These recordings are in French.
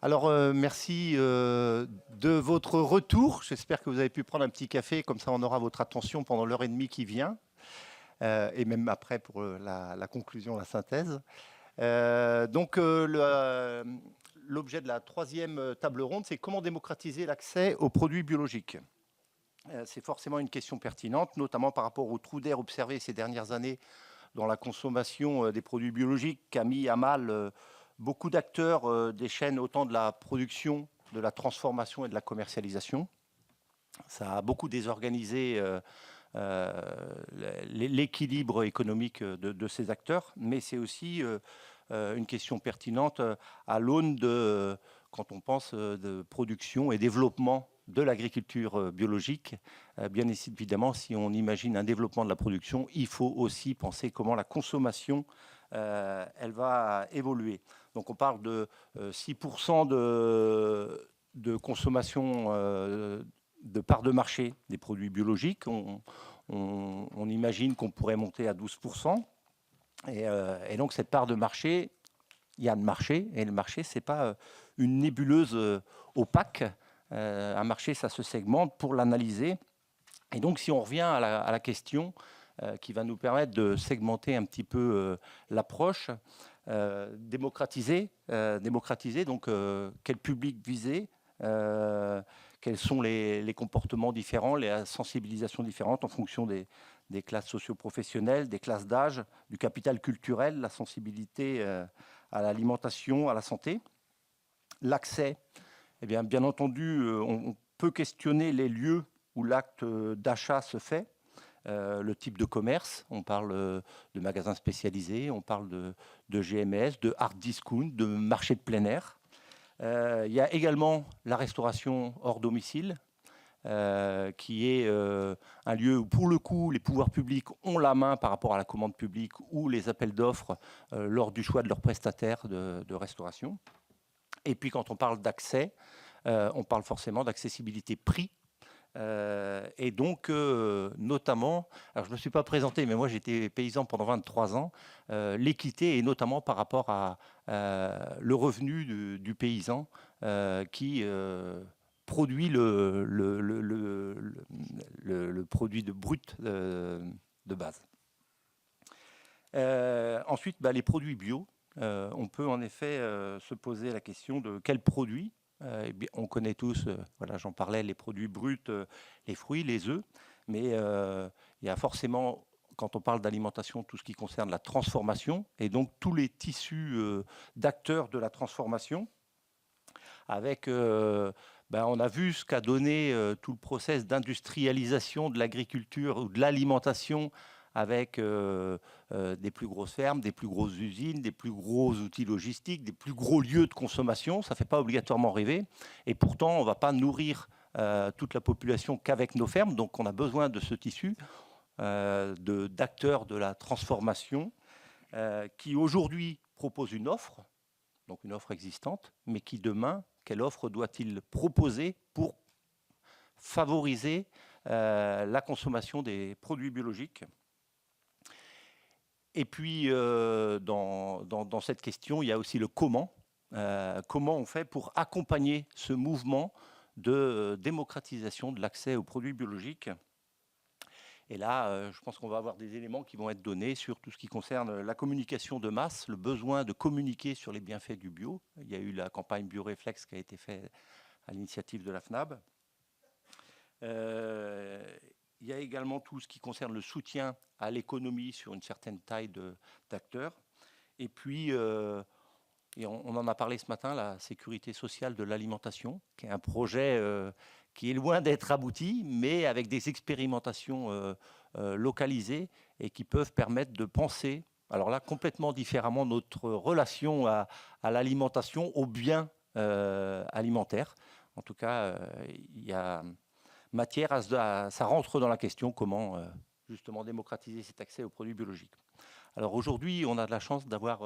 Alors, merci de votre retour. J'espère que vous avez pu prendre un petit café, comme ça on aura votre attention pendant l'heure et demie qui vient, et même après pour la conclusion, la synthèse. L'objet de la troisième table ronde, c'est comment démocratiser l'accès aux produits biologiques. C'est forcément une question pertinente, notamment par rapport au trou d'air observé ces dernières années dans la consommation des produits biologiques, qui a mis à mal beaucoup d'acteurs des chaînes, autant de la production, de la transformation et de la commercialisation. Ça a beaucoup désorganisé l'équilibre économique de ces acteurs, mais c'est aussi une question pertinente à l'aune de, quand on pense de production et développement de l'agriculture biologique. Bien évidemment, si on imagine un développement de la production, il faut aussi penser comment la consommation elle va évoluer. Donc on parle de 6% de consommation de part de marché des produits biologiques. On imagine qu'on pourrait monter à 12%. Et donc cette part de marché, il y a le marché, et le marché, ce n'est pas une nébuleuse opaque. Un marché, ça se segmente pour l'analyser. Et donc, si on revient à la question qui va nous permettre de segmenter un petit peu l'approche, démocratiser, donc quel public viser, quels sont les comportements différents, les sensibilisations différentes en fonction des classes socio-professionnelles, des classes d'âge, du capital culturel, la sensibilité à l'alimentation, à la santé. L'accès, eh bien entendu, on peut questionner les lieux où l'acte d'achat se fait, le type de commerce, on parle de magasins spécialisés, on parle de GMS, de hard discount, de marché de plein air. Il y a également la restauration hors domicile, qui est un lieu où, pour le coup, les pouvoirs publics ont la main par rapport à la commande publique ou les appels d'offres lors du choix de leurs prestataires de restauration. Et puis, quand on parle d'accès, on parle forcément d'accessibilité prix. Et donc, notamment, alors je ne me suis pas présenté, mais moi j'étais paysan pendant 23 ans, l'équité est notamment par rapport à le revenu du paysan qui produit le produit de brut de base. Ensuite, les produits bio. On peut en effet se poser la question de quels produits. On connaît tous, voilà, j'en parlais, les produits bruts, les fruits, les œufs, mais il y a forcément, quand on parle d'alimentation, tout ce qui concerne la transformation, et donc tous les tissus d'acteurs de la transformation, avec, on a vu ce qu'a donné tout le process d'industrialisation de l'agriculture ou de l'alimentation, avec des plus grosses fermes, des plus grosses usines, des plus gros outils logistiques, des plus gros lieux de consommation. Ça ne fait pas obligatoirement rêver. Et pourtant, on ne va pas nourrir toute la population qu'avec nos fermes. Donc, on a besoin de ce tissu d'acteurs de la transformation qui, aujourd'hui, proposent une offre, donc une offre existante, mais qui, demain, quelle offre doit-il proposer pour favoriser la consommation des produits biologiques? Et puis, dans cette question, il y a aussi le comment. Comment on fait pour accompagner ce mouvement de démocratisation de l'accès aux produits biologiques? Et là, je pense qu'on va avoir des éléments qui vont être donnés sur tout ce qui concerne la communication de masse, le besoin de communiquer sur les bienfaits du bio. Il y a eu la campagne Bioréflexe qui a été faite à l'initiative de la FNAB. Il y a également tout ce qui concerne le soutien à l'économie sur une certaine taille d'acteurs. Et puis, et on en a parlé ce matin, la sécurité sociale de l'alimentation, qui est un projet qui est loin d'être abouti, mais avec des expérimentations localisées et qui peuvent permettre de penser, alors là, complètement différemment, notre relation à l'alimentation, aux biens alimentaires. En tout cas, il y a matière ça rentre dans la question comment justement démocratiser cet accès aux produits biologiques. Alors aujourd'hui, on a de la chance d'avoir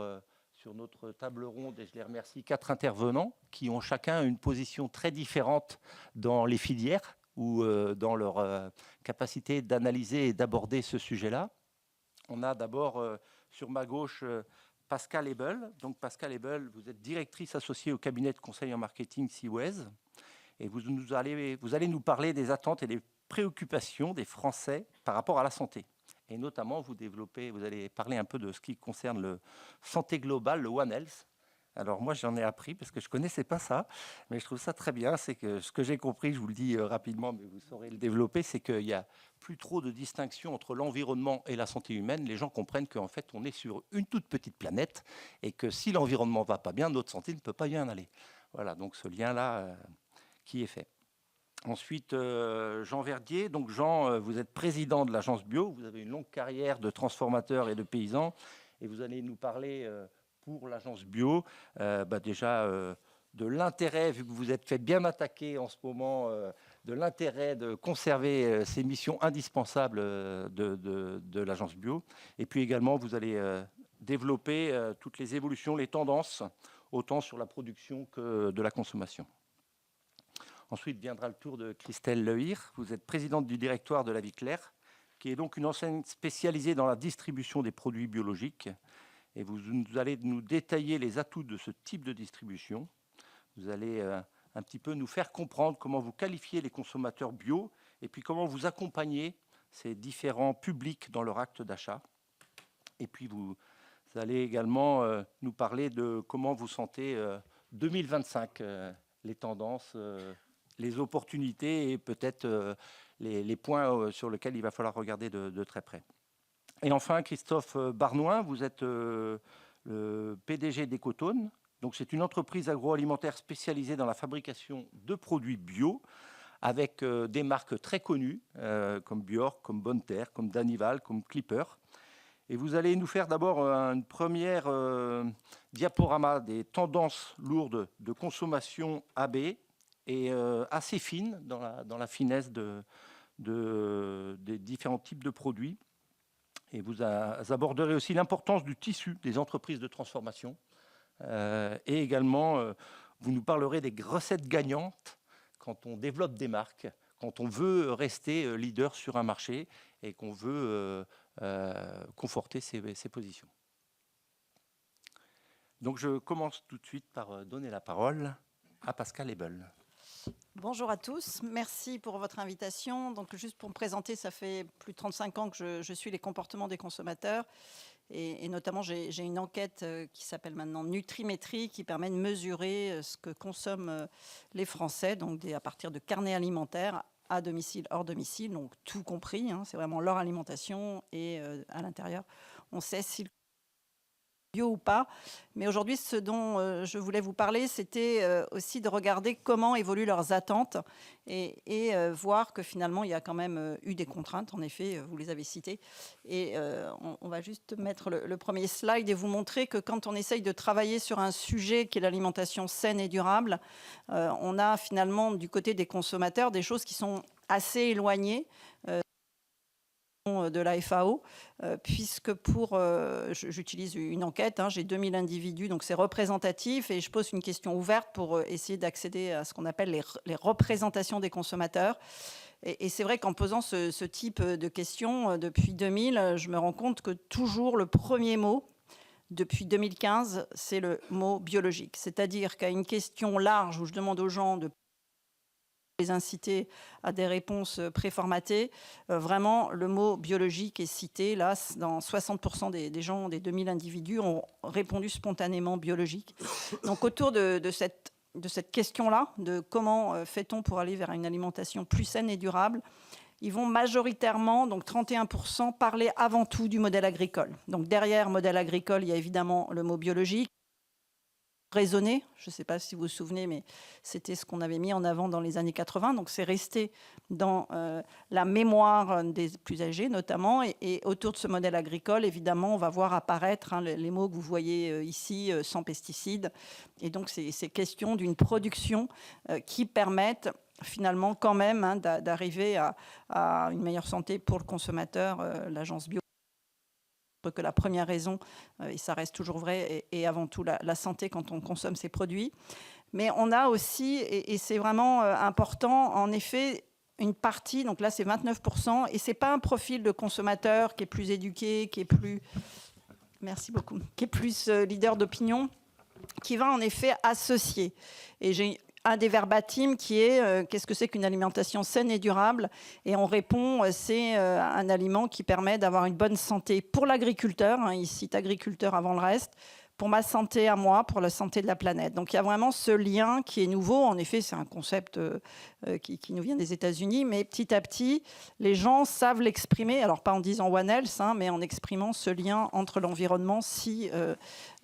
sur notre table ronde, et je les remercie, 4 intervenants qui ont chacun une position très différente dans les filières ou dans leur capacité d'analyser et d'aborder ce sujet-là. On a d'abord sur ma gauche Pascal Ebel. Donc Pascal Ebel, vous êtes directrice associée au cabinet de conseil en marketing Seaways. Et vous allez nous parler des attentes et des préoccupations des Français par rapport à la santé. Et notamment, vous allez parler un peu de ce qui concerne le santé globale, le One Health. Alors moi, j'en ai appris parce que je ne connaissais pas ça, mais je trouve ça très bien. C'est que ce que j'ai compris, je vous le dis rapidement, mais vous saurez le développer, c'est qu'il n'y a plus trop de distinction entre l'environnement et la santé humaine. Les gens comprennent qu'en fait, on est sur une toute petite planète et que si l'environnement ne va pas bien, notre santé ne peut pas bien aller. Voilà, donc ce lien-là qui est fait. Ensuite, Jean Verdier. Donc Jean, vous êtes président de l'agence Bio. Vous avez une longue carrière de transformateur et de paysan. Et vous allez nous parler, pour l'agence Bio, déjà de l'intérêt, vu que vous êtes fait bien attaquer en ce moment, de l'intérêt de conserver ces missions indispensables de l'agence Bio. Et puis également, vous allez développer toutes les évolutions, les tendances, autant sur la production que de la consommation. Ensuite viendra le tour de Christelle Lehir. Vous êtes présidente du directoire de La Vie Claire, qui est donc une enseigne spécialisée dans la distribution des produits biologiques. Et vous allez nous détailler les atouts de ce type de distribution. Vous allez un petit peu nous faire comprendre comment vous qualifiez les consommateurs bio et puis comment vous accompagnez ces différents publics dans leur acte d'achat. Et puis vous allez également nous parler de comment vous sentez 2025, les tendances, les opportunités et peut-être les points sur lesquels il va falloir regarder de très près. Et enfin, Christophe Barnouin, vous êtes le PDG d'Ecotone. Donc, c'est une entreprise agroalimentaire spécialisée dans la fabrication de produits bio avec des marques très connues comme Bjork, comme Bonne Terre, comme Danival, comme Clipper. Et vous allez nous faire d'abord une première diaporama des tendances lourdes de consommation AB et assez fines dans la finesse des différents types de produits. Et vous aborderez aussi l'importance du tissu des entreprises de transformation. Et également, vous nous parlerez des recettes gagnantes quand on développe des marques, quand on veut rester leader sur un marché et qu'on veut conforter ses positions. Donc je commence tout de suite par donner la parole à Pascal Ebel. Bonjour à tous, merci pour votre invitation. Donc juste pour me présenter, ça fait plus de 35 ans que je suis les comportements des consommateurs et notamment j'ai une enquête qui s'appelle maintenant Nutrimétrie qui permet de mesurer ce que consomment les Français, donc à partir de carnets alimentaires à domicile, hors domicile, donc tout compris, hein, c'est vraiment leur alimentation et à l'intérieur, on sait s'ils bio ou pas. Mais aujourd'hui, ce dont je voulais vous parler, c'était aussi de regarder comment évoluent leurs attentes et voir que finalement, il y a quand même eu des contraintes. En effet, vous les avez citées. Et on va juste mettre le premier slide et vous montrer que quand on essaye de travailler sur un sujet qui est l'alimentation saine et durable, on a finalement du côté des consommateurs des choses qui sont assez éloignées de la FAO, puisque j'utilise une enquête, hein, j'ai 2000 individus, donc c'est représentatif, et je pose une question ouverte pour essayer d'accéder à ce qu'on appelle les représentations des consommateurs. Et c'est vrai qu'en posant ce type de questions depuis 2000, je me rends compte que toujours le premier mot, depuis 2015, c'est le mot biologique. C'est-à-dire qu'à une question large où je demande aux gens de les inciter à des réponses préformatées. Vraiment, le mot biologique est cité. Là, dans 60% des gens, des 2000 individus, ont répondu spontanément biologique. Donc, autour de cette question-là, de comment fait-on pour aller vers une alimentation plus saine et durable, ils vont majoritairement, donc 31%, parler avant tout du modèle agricole. Donc, derrière modèle agricole, il y a évidemment le mot biologique. Raisonner, je ne sais pas si vous vous souvenez, mais c'était ce qu'on avait mis en avant dans les années 80, donc c'est resté dans la mémoire des plus âgés notamment, et autour de ce modèle agricole, évidemment, on va voir apparaître les mots que vous voyez ici, sans pesticides, et donc c'est question d'une production qui permette finalement quand même hein, d'arriver à une meilleure santé pour le consommateur, l'agence bio. Que la première raison, et ça reste toujours vrai, est avant tout la santé quand on consomme ces produits. Mais on a aussi, et c'est vraiment important, en effet, une partie, donc là c'est 29%, et c'est pas un profil de consommateur qui est plus éduqué, qui est plus... merci beaucoup, qui est plus leader d'opinion, qui va en effet associer. Et j'ai un des verbatim qui est qu'est-ce que c'est qu'une alimentation saine et durable? Et on répond, c'est un aliment qui permet d'avoir une bonne santé pour l'agriculteur, hein, il cite agriculteur avant le reste, pour ma santé à moi, pour la santé de la planète. Donc il y a vraiment ce lien qui est nouveau. En effet, c'est un concept qui nous vient des États-Unis, mais petit à petit, les gens savent l'exprimer, alors pas en disant One Health, hein, mais en exprimant ce lien entre l'environnement. Si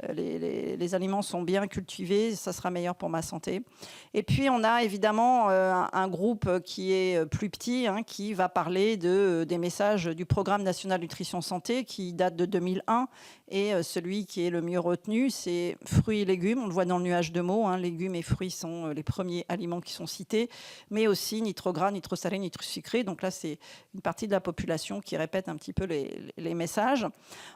les aliments sont bien cultivés, ça sera meilleur pour ma santé. Et puis on a évidemment un groupe qui est plus petit, hein, qui va parler des messages du Programme national nutrition santé qui date de 2001, et celui qui est le mieux retenu, c'est fruits et légumes. On le voit dans le nuage de mots, hein, légumes et fruits sont les premiers aliments qui sont cités, mais aussi ni trop gras, ni trop salé, ni trop sucré. Donc là, c'est une partie de la population qui répète un petit peu les messages.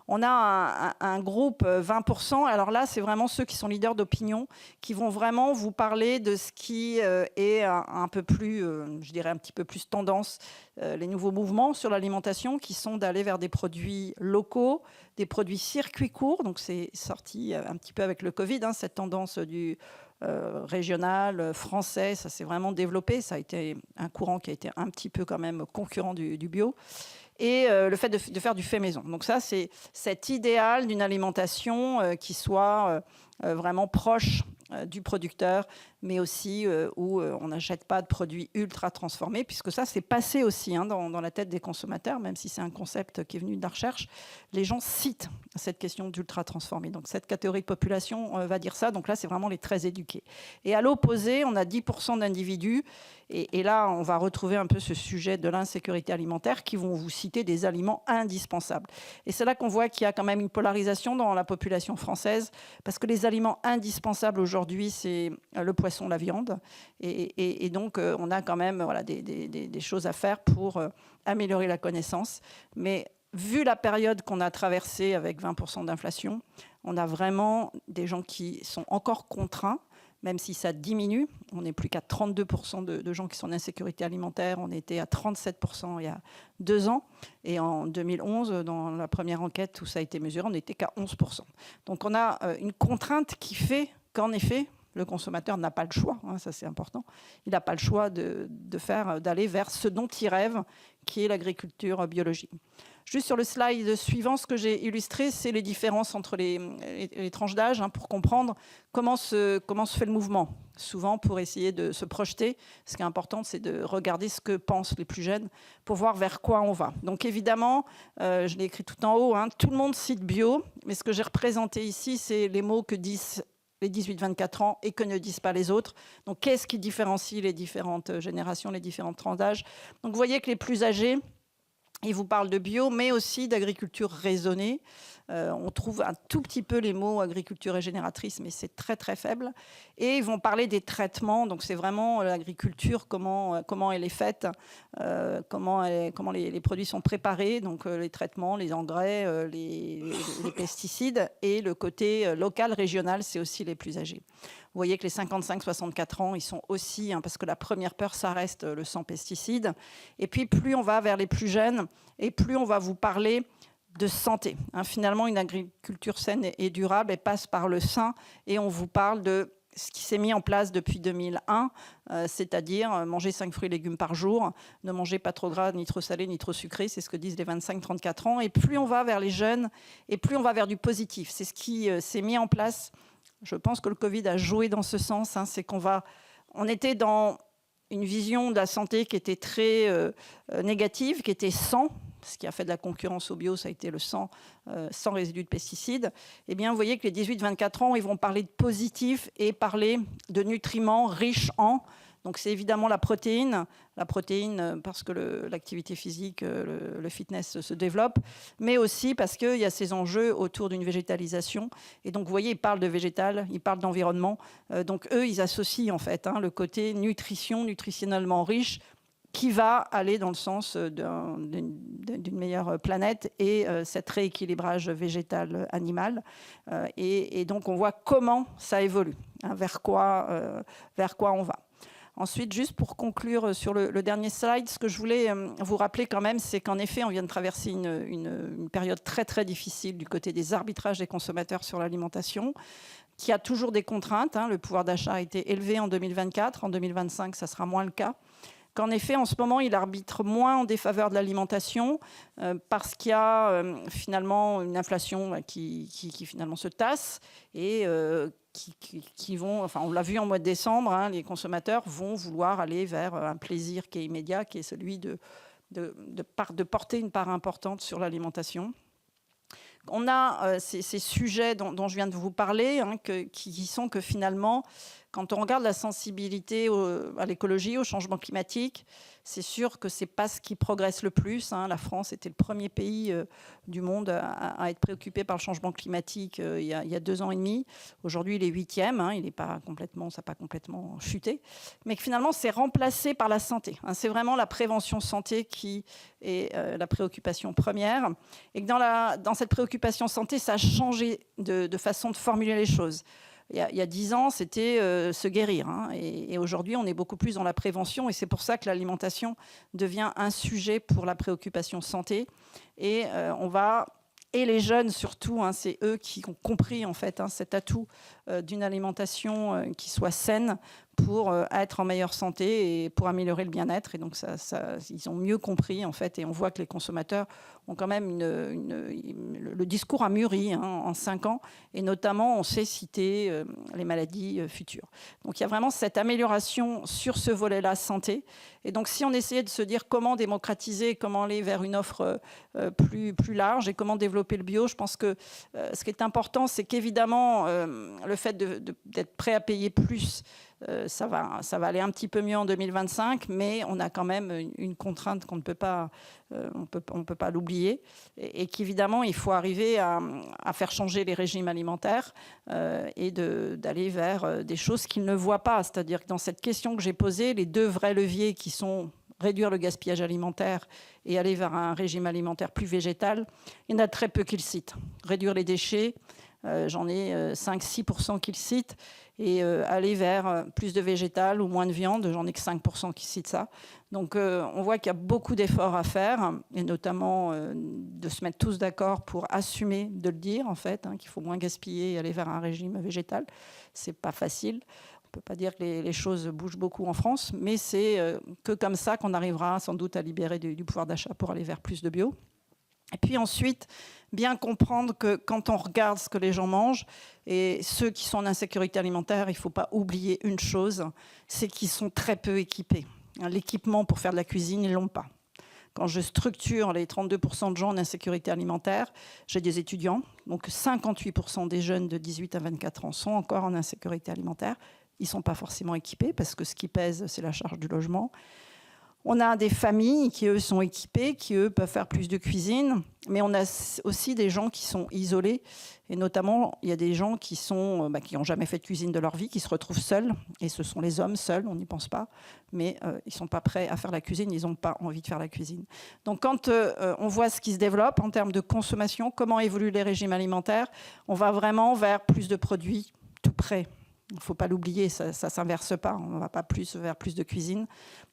On a un groupe 20%. Alors là, c'est vraiment ceux qui sont leaders d'opinion, qui vont vraiment vous parler de ce qui est un peu plus, je dirais un petit peu plus tendance, les nouveaux mouvements sur l'alimentation, qui sont d'aller vers des produits locaux, des produits circuits courts. Donc c'est sorti un petit peu avec le Covid, hein, cette tendance du régional, français, ça s'est vraiment développé. Ça a été un courant qui a été un petit peu quand même concurrent du bio. Et le fait de faire du fait maison. Donc ça, c'est cet idéal d'une alimentation qui soit vraiment proche du producteur, mais aussi où on n'achète pas de produits ultra transformés, puisque ça, c'est passé aussi, hein, dans la tête des consommateurs, même si c'est un concept qui est venu de la recherche. Les gens citent cette question d'ultra transformé. Donc cette catégorie de population va dire ça. Donc là, c'est vraiment les très éduqués. Et à l'opposé, on a 10% d'individus, et là, on va retrouver un peu ce sujet de l'insécurité alimentaire, qui vont vous citer des aliments indispensables. Et c'est là qu'on voit qu'il y a quand même une polarisation dans la population française, parce que les aliments indispensables aujourd'hui, c'est le poisson, la viande. Et donc, on a quand même des choses à faire pour améliorer la connaissance. Mais vu la période qu'on a traversée avec 20% d'inflation, on a vraiment des gens qui sont encore contraints, même si ça diminue. On n'est plus qu'à 32% de gens qui sont en insécurité alimentaire. On était à 37% il y a 2 ans. Et en 2011, dans la première enquête où ça a été mesuré, on n'était qu'à 11%. Donc on a une contrainte qui fait qu'en effet, le consommateur n'a pas le choix, hein, ça c'est important. Il n'a pas le choix d'aller vers ce dont il rêve, qui est l'agriculture biologique. Juste sur le slide suivant, ce que j'ai illustré, c'est les différences entre les tranches d'âge, hein, pour comprendre comment se fait le mouvement. Souvent, pour essayer de se projeter, ce qui est important, c'est de regarder ce que pensent les plus jeunes pour voir vers quoi on va. Donc évidemment, je l'ai écrit tout en haut, hein, tout le monde cite bio, mais ce que j'ai représenté ici, c'est les mots que disent les 18-24 ans et que ne disent pas les autres. Donc qu'est-ce qui différencie les différentes générations, les différentes tranches d'âge? Donc vous voyez que les plus âgés, ils vous parlent de bio, mais aussi d'agriculture raisonnée. On trouve un tout petit peu les mots agriculture régénératrice, mais c'est très très faible. Et ils vont parler des traitements, donc c'est vraiment l'agriculture, comment elle est faite, comment les produits sont préparés, donc les traitements, les engrais, les pesticides, et le côté local, régional, c'est aussi les plus âgés. Vous voyez que les 55-64 ans, ils sont aussi, hein, parce que la première peur, ça reste le sans pesticides. Et puis plus on va vers les plus jeunes, et plus on va vous parler de santé. Hein, finalement, une agriculture saine et durable, elle passe par le sain, et on vous parle de ce qui s'est mis en place depuis 2001, c'est-à-dire manger 5 fruits et légumes par jour, ne mangez pas trop gras, ni trop salé, ni trop sucré, c'est ce que disent les 25-34 ans. Et plus on va vers les jeunes, et plus on va vers du positif. C'est ce qui s'est mis en place. Je pense que le Covid a joué dans ce sens. Hein, c'est on était dans une vision de la santé qui était très négative, qui était sans. Ce qui a fait de la concurrence au bio, ça a été le sans résidus de pesticides. Eh bien, vous voyez que les 18-24 ans, ils vont parler de positif et parler de nutriments riches en. Donc, c'est évidemment la protéine parce que l'activité physique, le fitness se développe, mais aussi parce qu'il y a ces enjeux autour d'une végétalisation. Et donc, vous voyez, ils parlent de végétal, ils parlent d'environnement. Donc, eux, ils associent en fait, hein, le côté nutrition, nutritionnellement riche, qui va aller dans le sens d'une meilleure planète et cet rééquilibrage végétal-animal. Et donc, on voit comment ça évolue, hein, vers quoi on va. Ensuite, juste pour conclure sur le dernier slide, ce que je voulais vous rappeler quand même, c'est qu'en effet, on vient de traverser une période très très difficile du côté des arbitrages des consommateurs sur l'alimentation, qui a toujours des contraintes. Le pouvoir d'achat a été élevé en 2024, en 2025, ça sera moins le cas. Qu'en effet, en ce moment, il arbitre moins en défaveur de l'alimentation parce qu'il y a finalement une inflation qui finalement se tasse et qui vont, enfin on l'a vu en mois de décembre, les consommateurs vont vouloir aller vers un plaisir qui est immédiat, qui est celui de porter une part importante sur l'alimentation. On a ces sujets dont je viens de vous parler, qui sont que finalement, quand on regarde la sensibilité à l'écologie, au changement climatique, c'est sûr que ce n'est pas ce qui progresse le plus. La France était le premier pays du monde à être préoccupé par le changement climatique il y a 2 ans et demi. Aujourd'hui, il est 8e, il n'est pas complètement, ça n'a pas complètement chuté. Mais que finalement, c'est remplacé par la santé. C'est vraiment la prévention santé qui est la préoccupation première. Et que dans cette préoccupation santé, ça a changé de façon de formuler les choses. Il y a 10 ans, c'était se guérir. Et aujourd'hui, on est beaucoup plus dans la prévention. Et c'est pour ça que l'alimentation devient un sujet pour la préoccupation santé. Et et les jeunes surtout, c'est eux qui ont compris en fait cet atout d'une alimentation qui soit saine pour être en meilleure santé et pour améliorer le bien-être. Et donc ils ont mieux compris en fait. Et on voit que les consommateurs ont quand même le discours a mûri en 5 ans. Et notamment, on sait citer les maladies futures. Donc il y a vraiment cette amélioration sur ce volet-là santé. Et donc si on essayait de se dire comment démocratiser, comment aller vers une offre plus large et comment développer le bio, je pense que ce qui est important, c'est qu'évidemment, le fait d'être prêt à payer plus, ça va aller un petit peu mieux en 2025, mais on a quand même une contrainte qu'on ne peut pas, on peut pas l'oublier, et qu'évidemment, il faut arriver à faire changer les régimes alimentaires et d'aller vers des choses qu'ils ne voient pas. C'est-à-dire que dans cette question que j'ai posée, les 2 vrais leviers qui sont réduire le gaspillage alimentaire et aller vers un régime alimentaire plus végétal, il y en a très peu qui le citent. Réduire les déchets, j'en ai 5-6% qui le citent, et aller vers plus de végétal ou moins de viande, j'en ai que 5% qui citent ça. Donc on voit qu'il y a beaucoup d'efforts à faire, et notamment de se mettre tous d'accord pour assumer de le dire, en fait, qu'il faut moins gaspiller et aller vers un régime végétal. C'est pas facile. On ne peut pas dire que les choses bougent beaucoup en France, mais c'est que comme ça qu'on arrivera sans doute à libérer du pouvoir d'achat pour aller vers plus de bio. Et puis ensuite, bien comprendre que quand on regarde ce que les gens mangent, et ceux qui sont en insécurité alimentaire, il ne faut pas oublier une chose, c'est qu'ils sont très peu équipés. L'équipement pour faire de la cuisine, ils ne l'ont pas. Quand je structure les 32% de gens en insécurité alimentaire, j'ai des étudiants, donc 58% des jeunes de 18 à 24 ans sont encore en insécurité alimentaire. Ils ne sont pas forcément équipés parce que ce qui pèse, c'est la charge du logement. On a des familles qui, eux, sont équipées, qui, eux, peuvent faire plus de cuisine. Mais on a aussi des gens qui sont isolés. Et notamment, il y a des gens qui n'ont jamais fait de cuisine de leur vie, qui se retrouvent seuls. Et ce sont les hommes seuls, on n'y pense pas. Mais ils ne sont pas prêts à faire la cuisine, ils n'ont pas envie de faire la cuisine. Donc quand on voit ce qui se développe en termes de consommation, comment évoluent les régimes alimentaires, on va vraiment vers plus de produits tout prêts. Il ne faut pas l'oublier, ça ne s'inverse pas, on ne va pas plus vers plus de cuisine.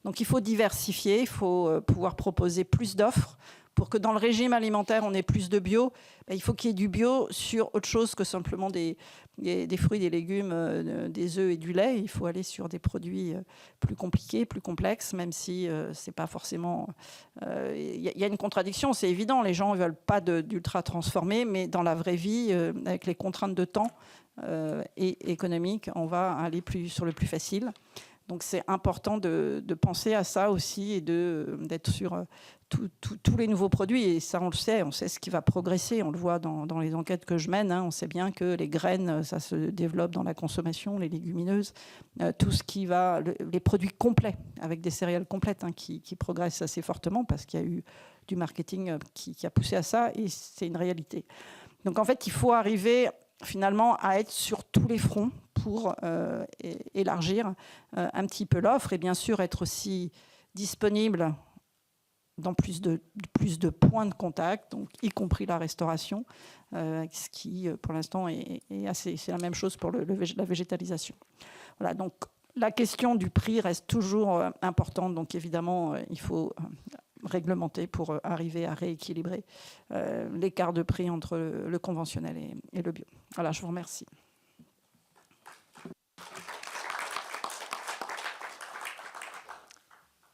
Donc il faut diversifier, il faut pouvoir proposer plus d'offres. Pour que dans le régime alimentaire, on ait plus de bio, il faut qu'il y ait du bio sur autre chose que simplement des fruits, des légumes, des œufs et du lait. Il faut aller sur des produits plus compliqués, plus complexes, même si c'est pas forcément... Il y a une contradiction, c'est évident, les gens ne veulent pas d'ultra transformés, mais dans la vraie vie, avec les contraintes de temps et économiques, on va aller sur le plus facile. Donc c'est important de penser à ça aussi et d'être sur tous les nouveaux produits. Et ça, on sait ce qui va progresser. On le voit dans les enquêtes que je mène. On sait bien que les graines, ça se développe dans la consommation, les légumineuses, tout ce qui va... Les produits complets, avec des céréales complètes qui progressent assez fortement parce qu'il y a eu du marketing qui a poussé à ça et c'est une réalité. Donc en fait, il faut arriver finalement à être sur tous les fronts pour élargir un petit peu l'offre et bien sûr être aussi disponible dans plus de points de contact, donc y compris la restauration, ce qui pour l'instant est assez, c'est la même chose pour la végétalisation. Voilà, donc La question du prix reste toujours importante, donc évidemment, il faut réglementer pour arriver à rééquilibrer l'écart de prix entre le conventionnel et le bio. Voilà, je vous remercie.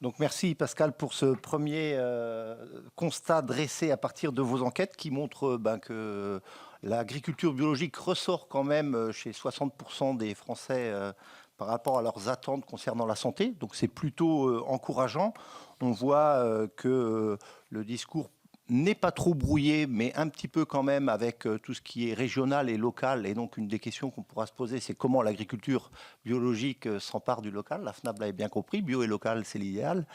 Donc merci Pascal pour ce premier constat dressé à partir de vos enquêtes qui montrent que l'agriculture biologique ressort quand même chez 60% des Français par rapport à leurs attentes concernant la santé. Donc c'est plutôt encourageant. On voit que le discours n'est pas trop brouillé, mais un petit peu quand même avec tout ce qui est régional et local. Et donc, une des questions qu'on pourra se poser, c'est comment l'agriculture biologique s'empare du local. La FNAB l'avait bien compris, bio et local, c'est l'idéal.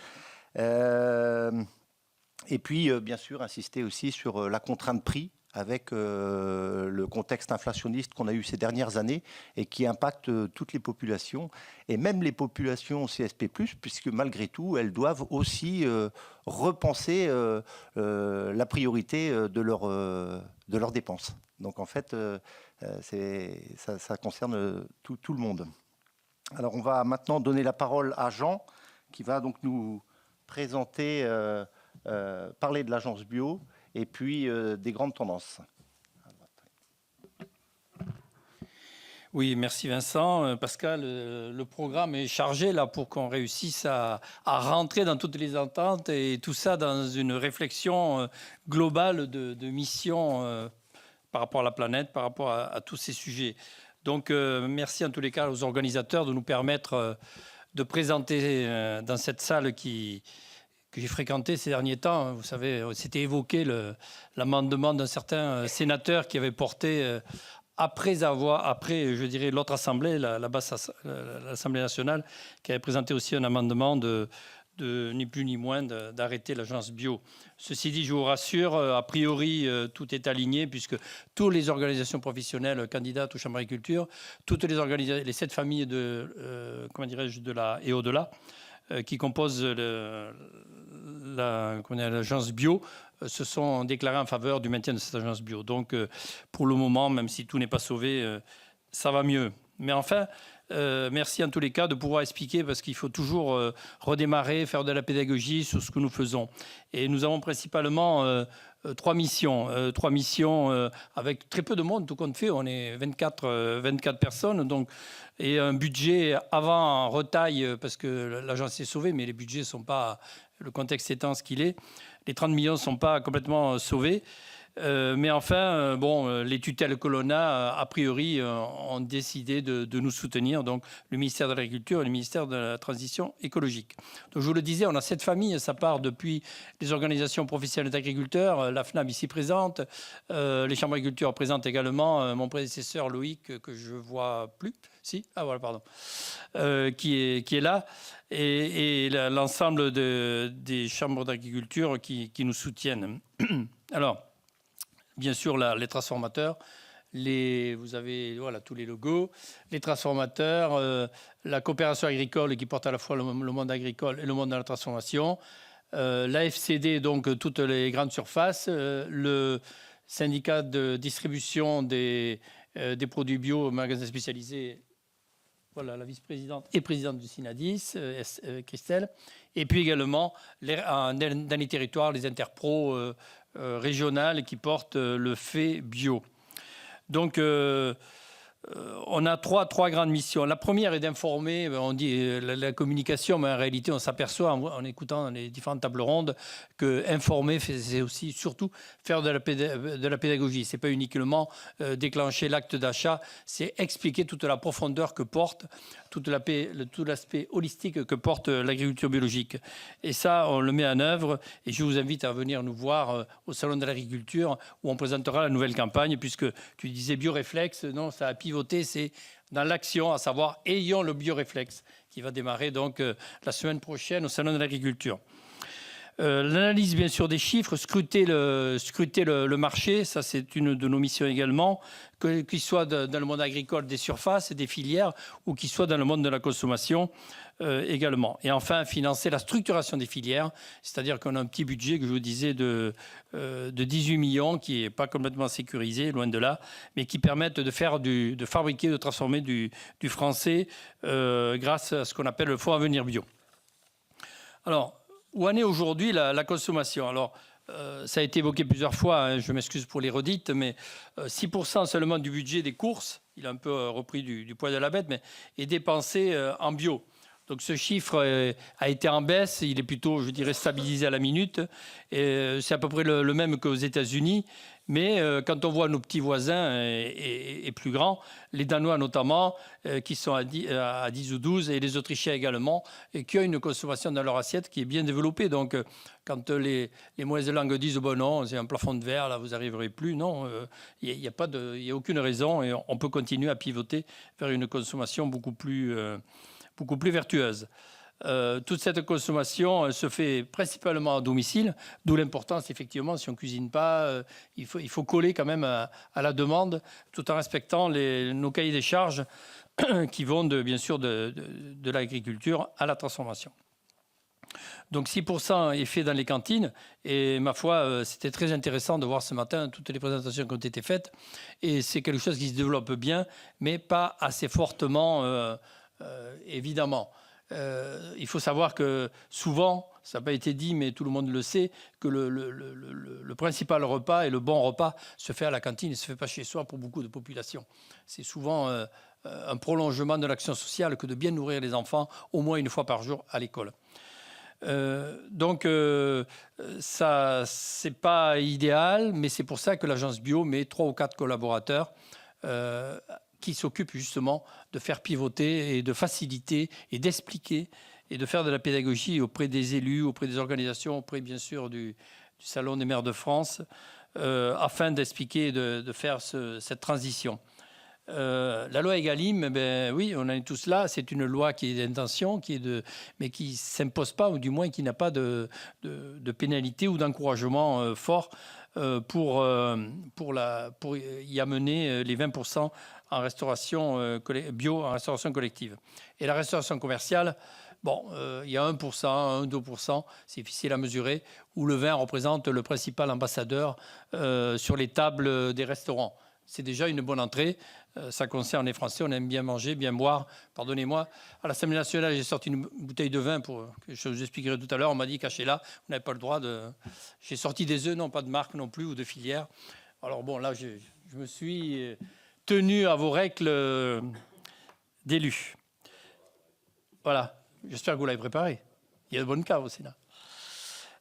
Et puis, bien sûr, insister aussi sur la contrainte prix avec le contexte inflationniste qu'on a eu ces dernières années et qui impacte toutes les populations, et même les populations CSP+, puisque malgré tout, elles doivent aussi repenser la priorité de leurs dépenses. Donc en fait, ça concerne tout le monde. Alors on va maintenant donner la parole à Jean, qui va donc nous présenter, parler de l'agence bio, et puis des grandes tendances. Oui, merci Vincent. Pascal, le programme est chargé là pour qu'on réussisse à rentrer dans toutes les ententes et tout ça dans une réflexion globale de mission par rapport à la planète, par rapport à tous ces sujets. Donc merci en tous les cas aux organisateurs de nous permettre de présenter dans cette salle que j'ai fréquenté ces derniers temps. Vous savez, c'était évoqué l'amendement d'un certain sénateur qui avait porté, après, je dirais, l'autre assemblée, l'Assemblée nationale, qui avait présenté aussi un amendement de ni plus ni moins d'arrêter l'agence bio. Ceci dit, je vous rassure, a priori, tout est aligné, puisque toutes les organisations professionnelles candidates aux chambres d'agriculture, toutes les 7 familles de la et au-delà, qui composent l'agence bio, se sont déclarés en faveur du maintien de cette agence bio. Donc, pour le moment, même si tout n'est pas sauvé, ça va mieux. Mais enfin, merci en tous les cas de pouvoir expliquer, parce qu'il faut toujours redémarrer, faire de la pédagogie sur ce que nous faisons. Et nous avons principalement 3 missions. 3 missions avec très peu de monde, tout compte fait. On est 24 personnes. Donc, et un budget avant retaille, parce que l'agence est sauvée, mais les budgets ne sont pas, le contexte étant ce qu'il est, les 30 millions ne sont pas complètement sauvés. Mais enfin, les tutelles que l'on a priori, ont décidé de nous soutenir, donc le ministère de l'Agriculture et le ministère de la Transition écologique. Donc, je vous le disais, on a 7 familles, ça part depuis les organisations professionnelles d'agriculteurs, la FNAB ici présente, les chambres d'agriculture présentes également, mon prédécesseur Loïc, que je ne vois plus, qui est là, et l'ensemble des chambres d'agriculture qui nous soutiennent. Alors, bien sûr, les transformateurs, vous avez tous les logos, les transformateurs, la coopération agricole qui porte à la fois le monde agricole et le monde de la transformation, la FCD, donc toutes les grandes surfaces, le syndicat de distribution des produits bio, magasins spécialisés, voilà, la vice-présidente et présidente du SINADIS, Christelle, et puis également dans les territoires, les interpros régionales qui portent le fait bio. Donc, on a trois grandes missions. La première est d'informer, on dit la communication, mais en réalité, on s'aperçoit en écoutant les différentes tables rondes que informer, c'est aussi surtout faire de la pédagogie. C'est pas uniquement déclencher l'acte d'achat, c'est expliquer toute la profondeur que porte, tout l'aspect holistique que porte l'agriculture biologique. Et ça, on le met en œuvre. Et je vous invite à venir nous voir au Salon de l'Agriculture, où on présentera la nouvelle campagne, puisque tu disais bioréflexe, non, ça a pivoté, c'est dans l'action, à savoir ayons le bioréflexe, qui va démarrer donc la semaine prochaine au Salon de l'Agriculture. L'analyse, bien sûr, des chiffres, scruter le marché, ça c'est une de nos missions également, qu'il soit dans le monde agricole des surfaces et des filières ou qu'il soit dans le monde de la consommation également. Et enfin, financer la structuration des filières, c'est-à-dire qu'on a un petit budget, que je vous disais, de 18 millions, qui n'est pas complètement sécurisé, loin de là, mais qui permettent de fabriquer, de transformer du français grâce à ce qu'on appelle le Fonds Avenir Bio. Alors, où en est aujourd'hui la consommation? Alors, ça a été évoqué plusieurs fois, hein, je m'excuse pour les redites, mais 6% seulement du budget des courses, il a un peu repris du poil de la bête, mais est dépensé en bio. Donc ce chiffre a été en baisse, il est plutôt, je dirais, stabilisé à la minute. C'est à peu près le même qu'aux États-Unis. Mais quand on voit nos petits voisins et plus grands, les Danois notamment, qui sont à 10 ou 12, et les Autrichiens également, et qui ont une consommation dans leur assiette qui est bien développée. Donc quand les mauvaises langues disent bon, non, c'est un plafond de verre, là vous n'arriverez plus, non, il n'y a aucune raison, et on peut continuer à pivoter vers une consommation beaucoup plus vertueuse. Toute cette consommation se fait principalement à domicile, d'où l'importance, effectivement, si on ne cuisine pas, il faut coller quand même à la demande, tout en respectant nos cahiers des charges qui vont, bien sûr, de l'agriculture à la transformation. Donc 6% est fait dans les cantines, et ma foi, c'était très intéressant de voir ce matin toutes les présentations qui ont été faites, et c'est quelque chose qui se développe bien, mais pas assez fortement, évidemment. Il faut savoir que souvent, ça n'a pas été dit, mais tout le monde le sait, que le principal repas et le bon repas se fait à la cantine et ne se fait pas chez soi pour beaucoup de populations. C'est souvent un prolongement de l'action sociale que de bien nourrir les enfants au moins une fois par jour à l'école. Donc, ça, c'est pas idéal, mais c'est pour ça que l'agence bio met 3 ou 4 collaborateurs qui s'occupent justement de faire pivoter et de faciliter et d'expliquer et de faire de la pédagogie auprès des élus, auprès des organisations, auprès bien sûr du Salon des maires de France, afin d'expliquer et de faire cette transition. La loi Egalim, oui, on en est tous là. C'est une loi qui est d'intention, mais qui ne s'impose pas, ou du moins qui n'a pas de pénalité ou d'encouragement fort pour y amener les 20% en restauration bio, en restauration collective. Et la restauration commerciale, il y a 1%, 1-2%, c'est difficile à mesurer, où le vin représente le principal ambassadeur sur les tables des restaurants. C'est déjà une bonne entrée. Ça concerne les Français, on aime bien manger, bien boire. Pardonnez-moi, à l'Assemblée nationale, j'ai sorti une bouteille de vin, que je vous expliquerai tout à l'heure. On m'a dit, cachez-la, vous n'avez pas le droit de... J'ai sorti des œufs, non pas de marque non plus, ou de filière. Alors bon, là, je me suis tenu à vos règles d'élu. Voilà, j'espère que vous l'avez préparé. Il y a de bonnes caves au Sénat.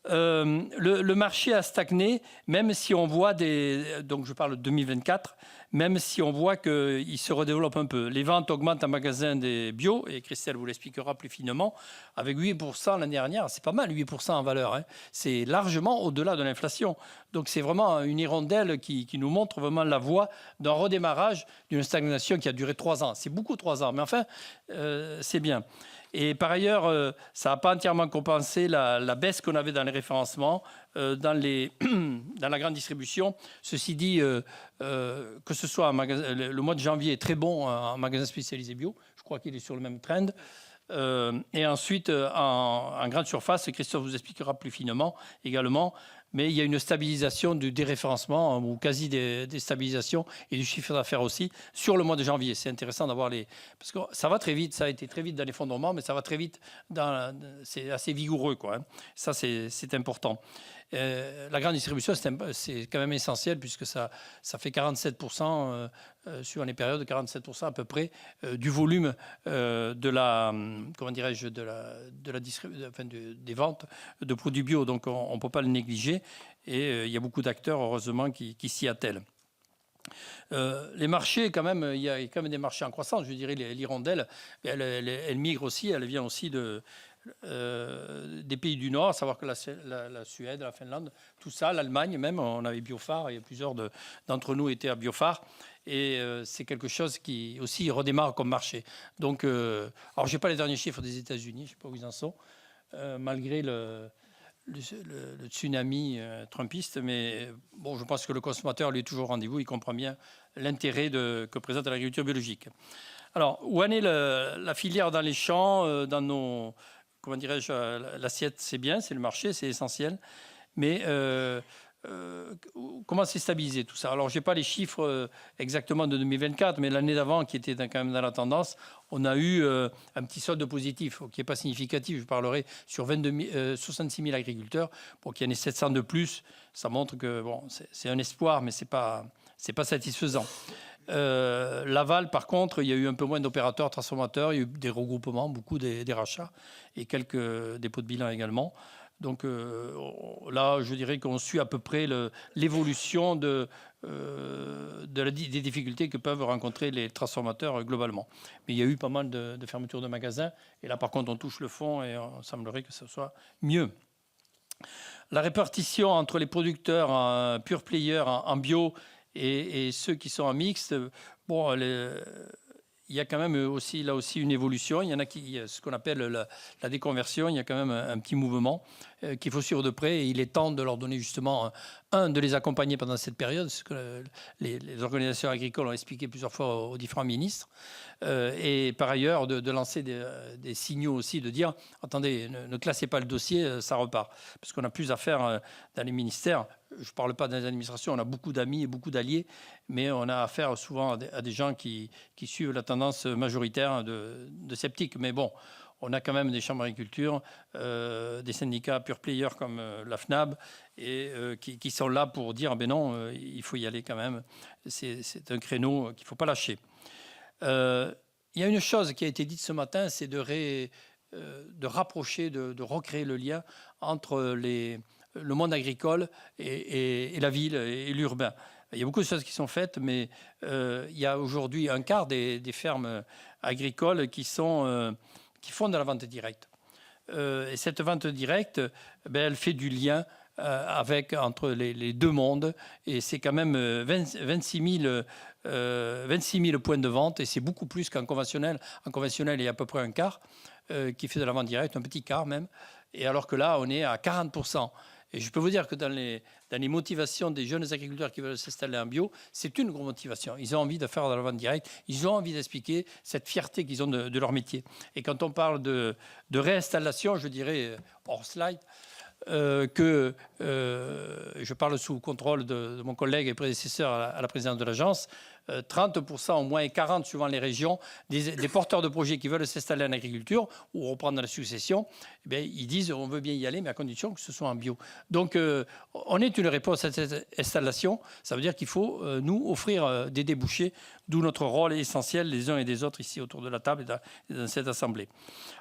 Le marché a stagné, même si on voit donc je parle de 2024, même si on voit qu'il se redéveloppe un peu. Les ventes augmentent en magasin des bio, et Christelle vous l'expliquera plus finement, avec 8% l'année dernière. C'est pas mal, 8% en valeur, hein. C'est largement au-delà de l'inflation. Donc c'est vraiment une hirondelle qui nous montre vraiment la voie d'un redémarrage d'une stagnation qui a duré 3 ans. C'est beaucoup 3 ans, mais enfin, c'est bien. Et par ailleurs, ça n'a pas entièrement compensé la baisse qu'on avait dans les référencements, dans la grande distribution. Ceci dit, que ce soit le mois de janvier est très bon en magasin spécialisé bio. Je crois qu'il est sur le même trend. Et ensuite, en grande surface, Christophe vous expliquera plus finement également, mais il y a une stabilisation du déréférencement, ou quasi déstabilisation, et du chiffre d'affaires aussi, sur le mois de janvier. C'est intéressant d'avoir parce que ça va très vite, ça a été très vite dans l'effondrement, mais ça va très vite, c'est assez vigoureux, quoi, hein. Ça, c'est important. La grande distribution, c'est quand même essentiel, puisque ça fait 47%, sur les périodes, 47% à peu près, du volume de la, comment dirais-je, des ventes de produits bio. Donc, on ne peut pas le négliger. Et il y a beaucoup d'acteurs, heureusement, qui s'y attellent. Les marchés, quand même, il y a quand même des marchés en croissance. Je dirais, l'hirondelle, elle migre aussi, elle vient aussi des pays du Nord, à savoir que la Suède, la Finlande, tout ça, l'Allemagne même, on avait Biophare, et plusieurs d'entre nous étaient à Biophare, et c'est quelque chose qui aussi redémarre comme marché. Donc, alors je n'ai pas les derniers chiffres des États-Unis, je ne sais pas où ils en sont, malgré le tsunami trumpiste, mais bon, je pense que le consommateur lui est toujours au rendez-vous, il comprend bien l'intérêt que présente l'agriculture biologique. Alors, où en est la filière dans les champs, dans nos, comment dirais-je, l'assiette, c'est bien, c'est le marché, c'est essentiel, mais comment c'est stabilisé tout ça? Alors, je n'ai pas les chiffres exactement de 2024, mais l'année d'avant, qui était quand même dans la tendance, on a eu un petit solde positif, qui n'est pas significatif. Je parlerai sur 66 000 agriculteurs. Pour qu'il y en ait 700 de plus, ça montre que bon, c'est un espoir, mais ce n'est pas satisfaisant. L'aval, par contre, il y a eu un peu moins d'opérateurs transformateurs, il y a eu des regroupements, beaucoup des rachats et quelques dépôts de bilan également. Donc là, je dirais qu'on suit à peu près l'évolution des difficultés que peuvent rencontrer les transformateurs globalement. Mais il y a eu pas mal de fermetures de magasins. Et là, par contre, on touche le fond et on semblerait que ce soit mieux. La répartition entre les producteurs en pure player, en bio, et ceux qui sont en mixte, bon, il y a quand même aussi, là aussi une évolution. Il y en a qui, ce qu'on appelle la déconversion. Il y a quand même un petit mouvement qu'il faut suivre de près. Et il est temps de leur donner justement, de les accompagner pendant cette période, ce que les organisations agricoles ont expliqué plusieurs fois aux différents ministres. Et par ailleurs, de lancer des signaux aussi, de dire, attendez, ne classez pas le dossier, ça repart. Parce qu'on a plus à faire dans les ministères. Je ne parle pas dans les administrations, on a beaucoup d'amis et beaucoup d'alliés, mais on a affaire souvent à des gens qui suivent la tendance majoritaire de sceptiques. Mais bon, on a quand même des chambres d'agriculture, des syndicats pure players comme la FNAB, et qui sont là pour dire, ben non, il faut y aller quand même. C'est un créneau qu'il ne faut pas lâcher. Il y a une chose qui a été dite ce matin, c'est de rapprocher, de recréer le lien entre le monde agricole et la ville et l'urbain. Il y a beaucoup de choses qui sont faites, mais il y a aujourd'hui un quart des fermes agricoles qui font de la vente directe. Et cette vente directe, elle fait du lien entre les deux mondes. Et c'est quand même 26 000 points de vente. Et c'est beaucoup plus qu'en conventionnel. En conventionnel, il y a à peu près un quart qui fait de la vente directe, un petit quart même. Et alors que là, on est à 40%. Et je peux vous dire que dans les motivations des jeunes agriculteurs qui veulent s'installer en bio, c'est une grosse motivation. Ils ont envie de faire de la vente directe, ils ont envie d'expliquer cette fierté qu'ils ont de leur métier. Et quand on parle de réinstallation, je dirais, hors slide, que je parle sous contrôle de mon collègue et prédécesseur à la présidence de l'agence, 30% au moins et 40% suivant les régions, des porteurs de projets qui veulent s'installer en agriculture ou reprendre la succession, eh bien, ils disent on veut bien y aller, mais à condition que ce soit en bio. Donc, on est une réponse à cette installation. Ça veut dire qu'il faut, nous, offrir des débouchés, d'où notre rôle essentiel, les uns et des autres, ici autour de la table et dans cette assemblée.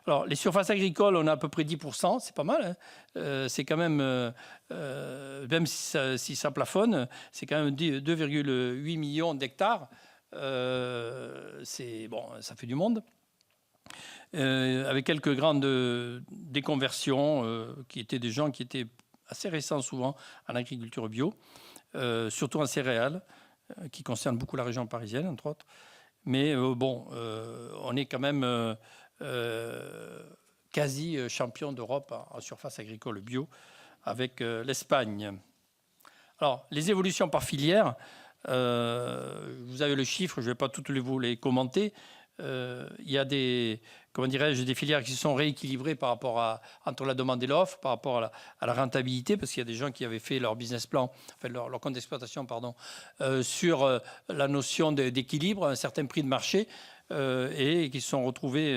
Alors, les surfaces agricoles, on a à peu près 10%, c'est pas mal. Hein. C'est quand même, même si ça plafonne, c'est quand même 2,8 millions d'hectares. Bon, ça fait du monde. Avec quelques grandes déconversions, qui étaient des gens qui étaient assez récents souvent en agriculture bio, surtout en céréales, qui concernent beaucoup la région parisienne, entre autres. Mais on est quand même quasi champion d'Europe en surface agricole bio avec l'Espagne. Alors, les évolutions par filière, vous avez le chiffre, je ne vais pas toutes vous les commenter. Il y a des filières qui se sont rééquilibrées par rapport entre la demande et l'offre, par rapport à la rentabilité, parce qu'il y a des gens qui avaient fait leur business plan, enfin leur compte d'exploitation, sur la notion d'équilibre, un certain prix de marché, et qui se sont retrouvés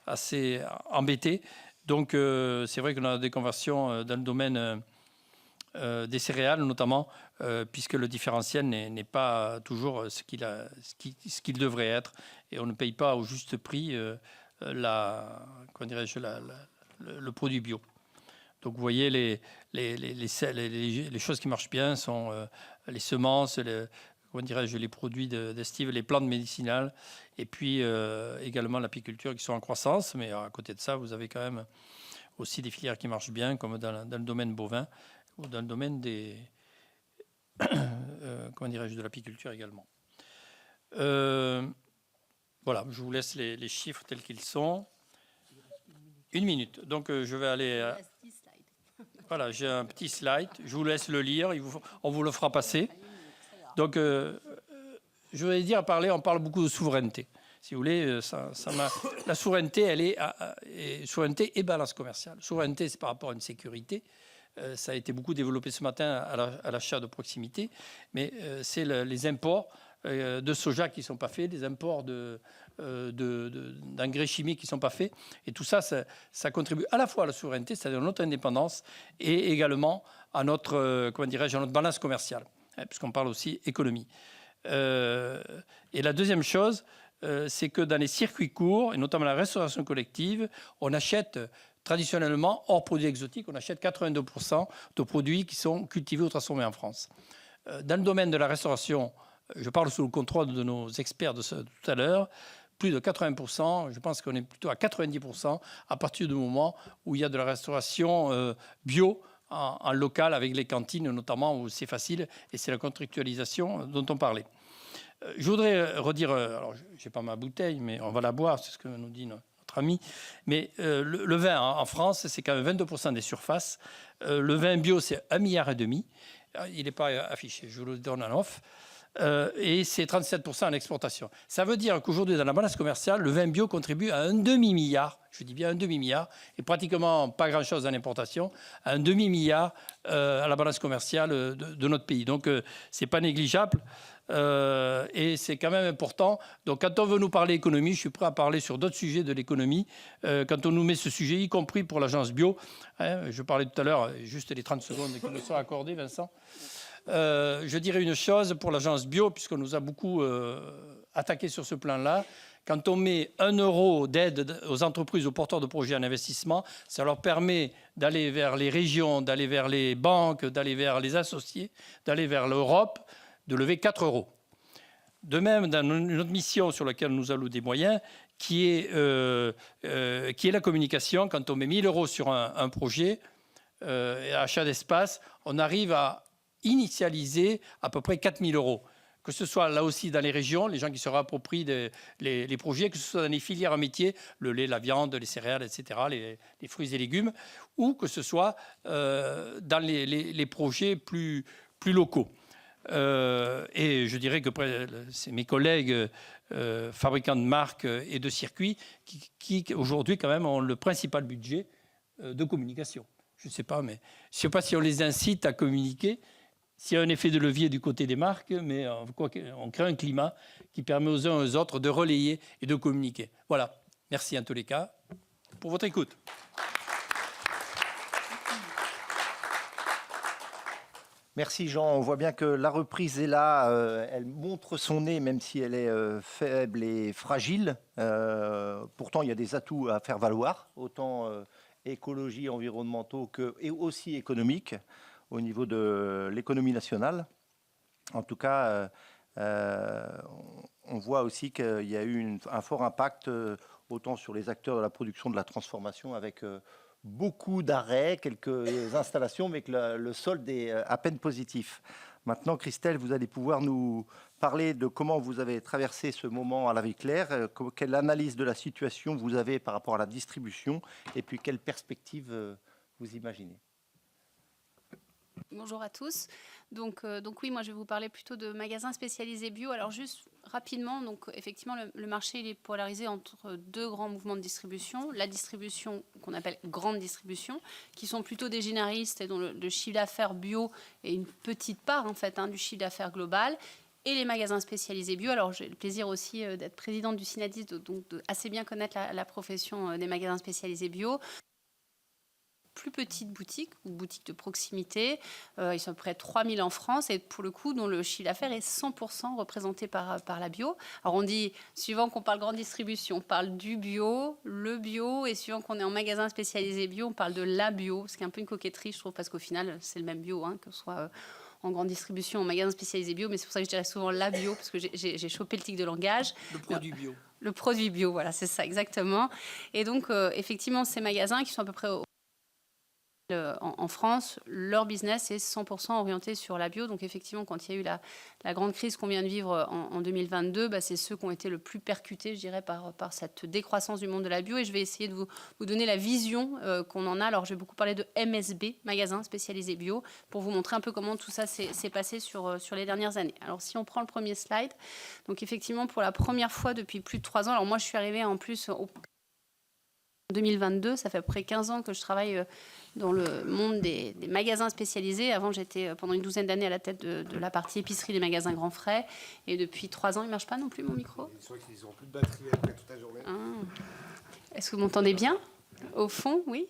assez embêtés. Donc, c'est vrai qu'on a des conversions dans le domaine des céréales, notamment, puisque le différentiel n'est pas toujours ce qu'il devrait être. Et on ne paye pas au juste prix le produit bio. Donc, vous voyez, les choses qui marchent bien sont les semences, les produits d'estive, les plantes médicinales, et puis également l'apiculture qui sont en croissance. Mais à côté de ça, vous avez quand même aussi des filières qui marchent bien, comme dans le domaine bovin ou dans le domaine de l'apiculture également. Voilà, je vous laisse les chiffres tels qu'ils sont. Une minute. Donc, je vais aller... Voilà, j'ai un petit slide. Je vous laisse le lire. On vous le fera passer. Donc, je vais dire, on parle beaucoup de souveraineté. Si vous voulez, la souveraineté, elle est souveraineté et balance commerciale. Souveraineté, c'est par rapport à une sécurité. Ça a été beaucoup développé ce matin à l'achat de proximité. Mais c'est les imports de soja qui ne sont pas faits, les imports d'engrais chimiques qui ne sont pas faits. Et tout ça, ça contribue à la fois à la souveraineté, c'est-à-dire à notre indépendance, et également à notre, à notre balance commerciale, puisqu'on parle aussi économie. Et la deuxième chose, c'est que dans les circuits courts, et notamment la restauration collective, on achète traditionnellement, hors produits exotiques, on achète 82% de produits qui sont cultivés ou transformés en France. Dans le domaine de la restauration, je parle sous le contrôle de nos experts de tout à l'heure, plus de 80%, je pense qu'on est plutôt à 90% à partir du moment où il y a de la restauration bio en local avec les cantines notamment, où c'est facile et c'est la contractualisation dont on parlait. Je voudrais redire, alors je n'ai pas ma bouteille, mais on va la boire, c'est ce que nous dit notre ami, mais le vin en France, c'est quand même 22% des surfaces. Le vin bio, c'est 1,5 milliard. Il n'est pas affiché, je vous le donne en off. Et c'est 37% en exportation. Ça veut dire qu'aujourd'hui, dans la balance commerciale, le vin bio contribue à un demi-milliard, je dis bien un demi-milliard, et pratiquement pas grand-chose en importation, à un demi-milliard à la balance commerciale de notre pays. Donc, c'est pas négligeable. Et c'est quand même important. Donc, quand on veut nous parler économie, je suis prêt à parler sur d'autres sujets de l'économie. Quand on nous met ce sujet, y compris pour l'agence bio, je parlais tout à l'heure, juste les 30 secondes qui nous sont accordées, Vincent. Je dirais une chose pour l'agence bio, puisqu'on nous a beaucoup attaqué sur ce plan-là. Quand on met 1 euro d'aide aux entreprises, aux porteurs de projets en investissement, ça leur permet d'aller vers les régions, d'aller vers les banques, d'aller vers les associés, d'aller vers l'Europe, de lever 4 euros. De même, dans une autre mission sur laquelle nous allouons des moyens, qui est la communication, quand on met 1 000 euros sur un projet, achat d'espace, on arrive à initialiser à peu près 4 000 euros. Que ce soit là aussi dans les régions, les gens qui se réapproprient les projets, que ce soit dans les filières métiers, le lait, la viande, les céréales, etc., les fruits et légumes, ou que ce soit dans les projets plus locaux. Et je dirais que c'est mes collègues fabricants de marques et de circuits qui aujourd'hui quand même ont le principal budget de communication. Je ne sais pas, mais je ne sais pas si on les incite à communiquer, s'il y a un effet de levier du côté des marques, mais on crée un climat qui permet aux uns et aux autres de relayer et de communiquer. Voilà. Merci en tous les cas pour votre écoute. Merci Jean, on voit bien que la reprise est là, elle montre son nez même si elle est faible et fragile. Pourtant il y a des atouts à faire valoir, autant écologie, environnementaux et aussi économiques au niveau de l'économie nationale. En tout cas, on voit aussi qu'il y a eu un fort impact autant sur les acteurs de la production, de la transformation avec beaucoup d'arrêts, quelques installations, mais que le solde est à peine positif. Maintenant, Christelle, vous allez pouvoir nous parler de comment vous avez traversé ce moment à la vie claire, quelle analyse de la situation vous avez par rapport à la distribution, et puis quelle perspective vous imaginez. Bonjour à tous. Donc oui, moi je vais vous parler plutôt de magasins spécialisés bio. Alors juste rapidement, donc effectivement le marché il est polarisé entre deux grands mouvements de distribution. La distribution qu'on appelle grande distribution, qui sont plutôt des généralistes et dont le chiffre d'affaires bio est une petite part en fait du chiffre d'affaires global. Et les magasins spécialisés bio. Alors j'ai le plaisir aussi d'être présidente du Synadis, donc de assez bien connaître la profession des magasins spécialisés bio. Plus petites boutiques ou boutiques de proximité. Ils sont à peu près 3000 en France et pour le coup, dont le chiffre d'affaires est 100% représenté par la bio. Alors on dit, suivant qu'on parle grande distribution, on parle du bio, le bio, et suivant qu'on est en magasin spécialisé bio, on parle de la bio, ce qui est un peu une coquetterie, je trouve, parce qu'au final, c'est le même bio, que ce soit en grande distribution, en magasin spécialisé bio, mais c'est pour ça que je dirais souvent la bio, parce que j'ai chopé le tic de langage. Le produit bio. Le produit bio, voilà, c'est ça, exactement. Et donc, effectivement, ces magasins qui sont à peu près en France, leur business est 100% orienté sur la bio. Donc effectivement, quand il y a eu la grande crise qu'on vient de vivre en 2022, c'est ceux qui ont été le plus percutés, je dirais, par cette décroissance du monde de la bio. Et je vais essayer de vous donner la vision qu'on en a. Alors, je vais beaucoup parler de MSB, magasin spécialisé bio, pour vous montrer un peu comment tout ça s'est passé sur les dernières années. Alors, si on prend le premier slide, donc effectivement, pour la première fois depuis plus de 3 ans, alors moi, je suis arrivée en plus en 2022, ça fait à peu près 15 ans que je travaille dans le monde des magasins spécialisés. Avant, j'étais pendant une 12aine d'années à la tête de la partie épicerie des magasins Grand Frais. Et depuis 3 ans, il ne marche pas non plus mon micro. Je crois qu'ils n'ont plus de batterie après toute la journée. Est-ce que vous m'entendez bien? Au fond, oui.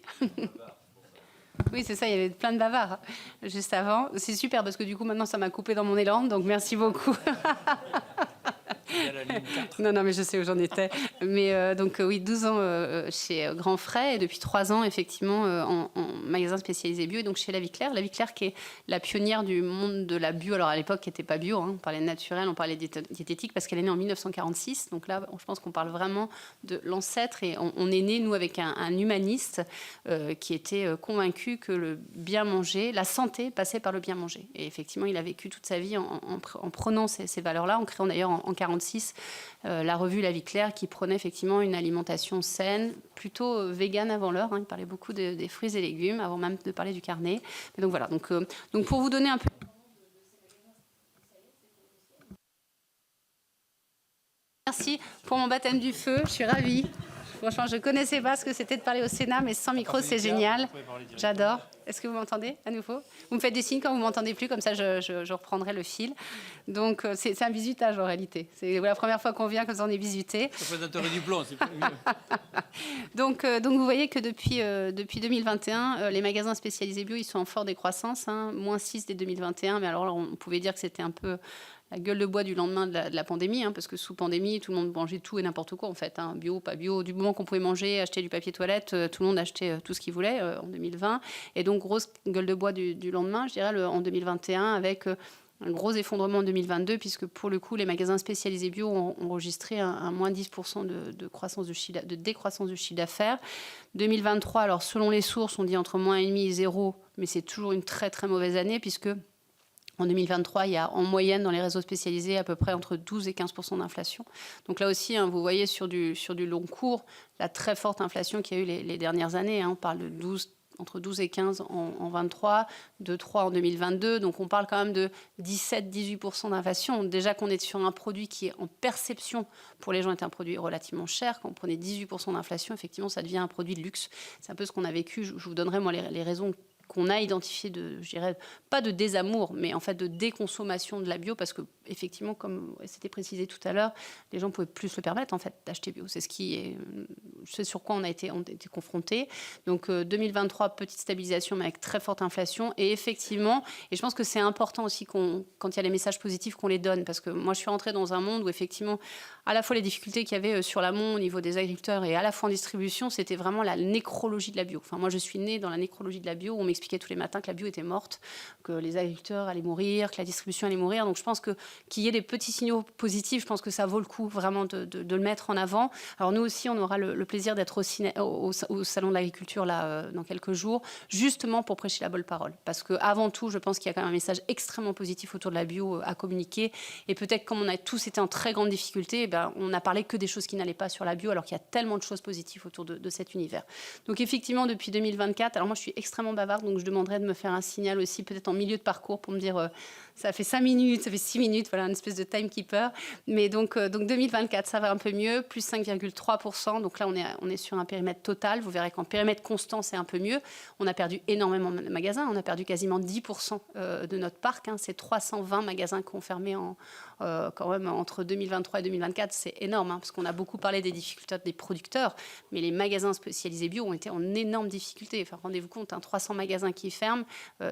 Oui, c'est ça, il y avait plein de bavards juste avant. C'est super parce que du coup, maintenant, ça m'a coupé dans mon élan. Donc, merci beaucoup. Non, mais je sais où j'en étais. Mais donc, oui, 12 ans chez Grand Frais et depuis 3 ans, effectivement, en magasin spécialisé bio. Et donc, chez La Vie Claire. La Vie Claire qui est la pionnière du monde de la bio. Alors, à l'époque, qui n'était pas bio. On parlait naturel, on parlait diététique parce qu'elle est née en 1946. Donc là, je pense qu'on parle vraiment de l'ancêtre. Et on est né, nous, avec un humaniste qui était convaincu que le bien manger, la santé passait par le bien manger. Et effectivement, il a vécu toute sa vie en prenant ces valeurs-là, en créant d'ailleurs en 1946 la revue La Vie Claire qui prenait effectivement une alimentation saine, plutôt végane avant l'heure. Il parlait beaucoup des fruits et légumes avant même de parler du carnet. Et donc voilà, donc pour vous donner un peu... Merci pour mon baptême du feu, je suis ravie. Franchement, je ne connaissais pas ce que c'était de parler au Sénat, mais sans micro, c'est génial. J'adore. Est-ce que vous m'entendez à nouveau? Vous me faites des signes quand vous ne m'entendez plus, comme ça je reprendrai le fil. Donc, c'est un bisutage en réalité. C'est la première fois qu'on vient, comme ça on est bisuté. Représentateur du plomb, c'est plus mieux. donc, vous voyez que depuis 2021, les magasins spécialisés bio, ils sont en forte décroissance, moins 6 dès 2021. Mais alors, on pouvait dire que c'était un peu la gueule de bois du lendemain de la pandémie, parce que sous pandémie, tout le monde mangeait tout et n'importe quoi en fait, bio, pas bio. Du moment qu'on pouvait manger, acheter du papier toilette, tout le monde achetait tout ce qu'il voulait en 2020. Et donc grosse gueule de bois du lendemain, je dirais, en 2021, avec un gros effondrement en 2022, puisque pour le coup, les magasins spécialisés bio ont enregistré un moins 10% de décroissance du chiffre d'affaires. 2023, alors selon les sources, on dit entre moins 1,5 et 0, mais c'est toujours une très très mauvaise année, puisque en 2023, il y a en moyenne dans les réseaux spécialisés à peu près entre 12 et 15% d'inflation. Donc là aussi, vous voyez sur du long cours, la très forte inflation qu'il y a eu les dernières années. On parle de entre 12 et 15 en 23, de 3 en 2022. Donc on parle quand même de 17-18% d'inflation. Déjà qu'on est sur un produit qui est en perception pour les gens est un produit relativement cher. Quand on prenait 18% d'inflation, effectivement, ça devient un produit de luxe. C'est un peu ce qu'on a vécu. Je vous donnerai moi les raisons qu'on a identifié je dirais, pas de désamour, mais en fait de déconsommation de la bio, parce que effectivement, comme c'était précisé tout à l'heure, les gens pouvaient plus se le permettre en fait d'acheter bio. C'est sur quoi on a été confrontés. Donc 2023, petite stabilisation, mais avec très forte inflation. Et effectivement, et je pense que c'est important aussi quand il y a les messages positifs, qu'on les donne, parce que moi je suis rentrée dans un monde où effectivement, à la fois les difficultés qu'il y avait sur l'amont au niveau des agriculteurs et à la fois en distribution, c'était vraiment la nécrologie de la bio. Enfin, moi je suis née dans la nécrologie de la bio, où on m'expliquait tous les matins que la bio était morte, que les agriculteurs allaient mourir, que la distribution allait mourir. Donc je pense qu'il y ait des petits signaux positifs, je pense que ça vaut le coup vraiment de le mettre en avant. Alors nous aussi, on aura le plaisir d'être au Salon de l'Agriculture là, dans quelques jours, justement pour prêcher la bonne parole. Parce qu'avant tout, je pense qu'il y a quand même un message extrêmement positif autour de la bio à communiquer. Et peut-être comme on a tous été en très grande difficulté, on n'a parlé que des choses qui n'allaient pas sur la bio, alors qu'il y a tellement de choses positives autour de cet univers. Donc effectivement, depuis 2024, alors moi je suis extrêmement bavarde, donc je demanderais de me faire un signal aussi, peut-être en milieu de parcours, pour me dire ça fait 5 minutes, ça fait 6 minutes, voilà, une espèce de timekeeper. Mais donc 2024, ça va un peu mieux, plus 5,3%. Donc là, on est sur un périmètre total. Vous verrez qu'en périmètre constant, c'est un peu mieux. On a perdu énormément de magasins. On a perdu quasiment 10% de notre parc. C'est 320 magasins qui ont fermé quand même entre 2023 et 2024. C'est énorme, parce qu'on a beaucoup parlé des difficultés des producteurs, mais les magasins spécialisés bio ont été en énorme difficulté. Enfin, rendez-vous compte, 300 magasins qui ferment,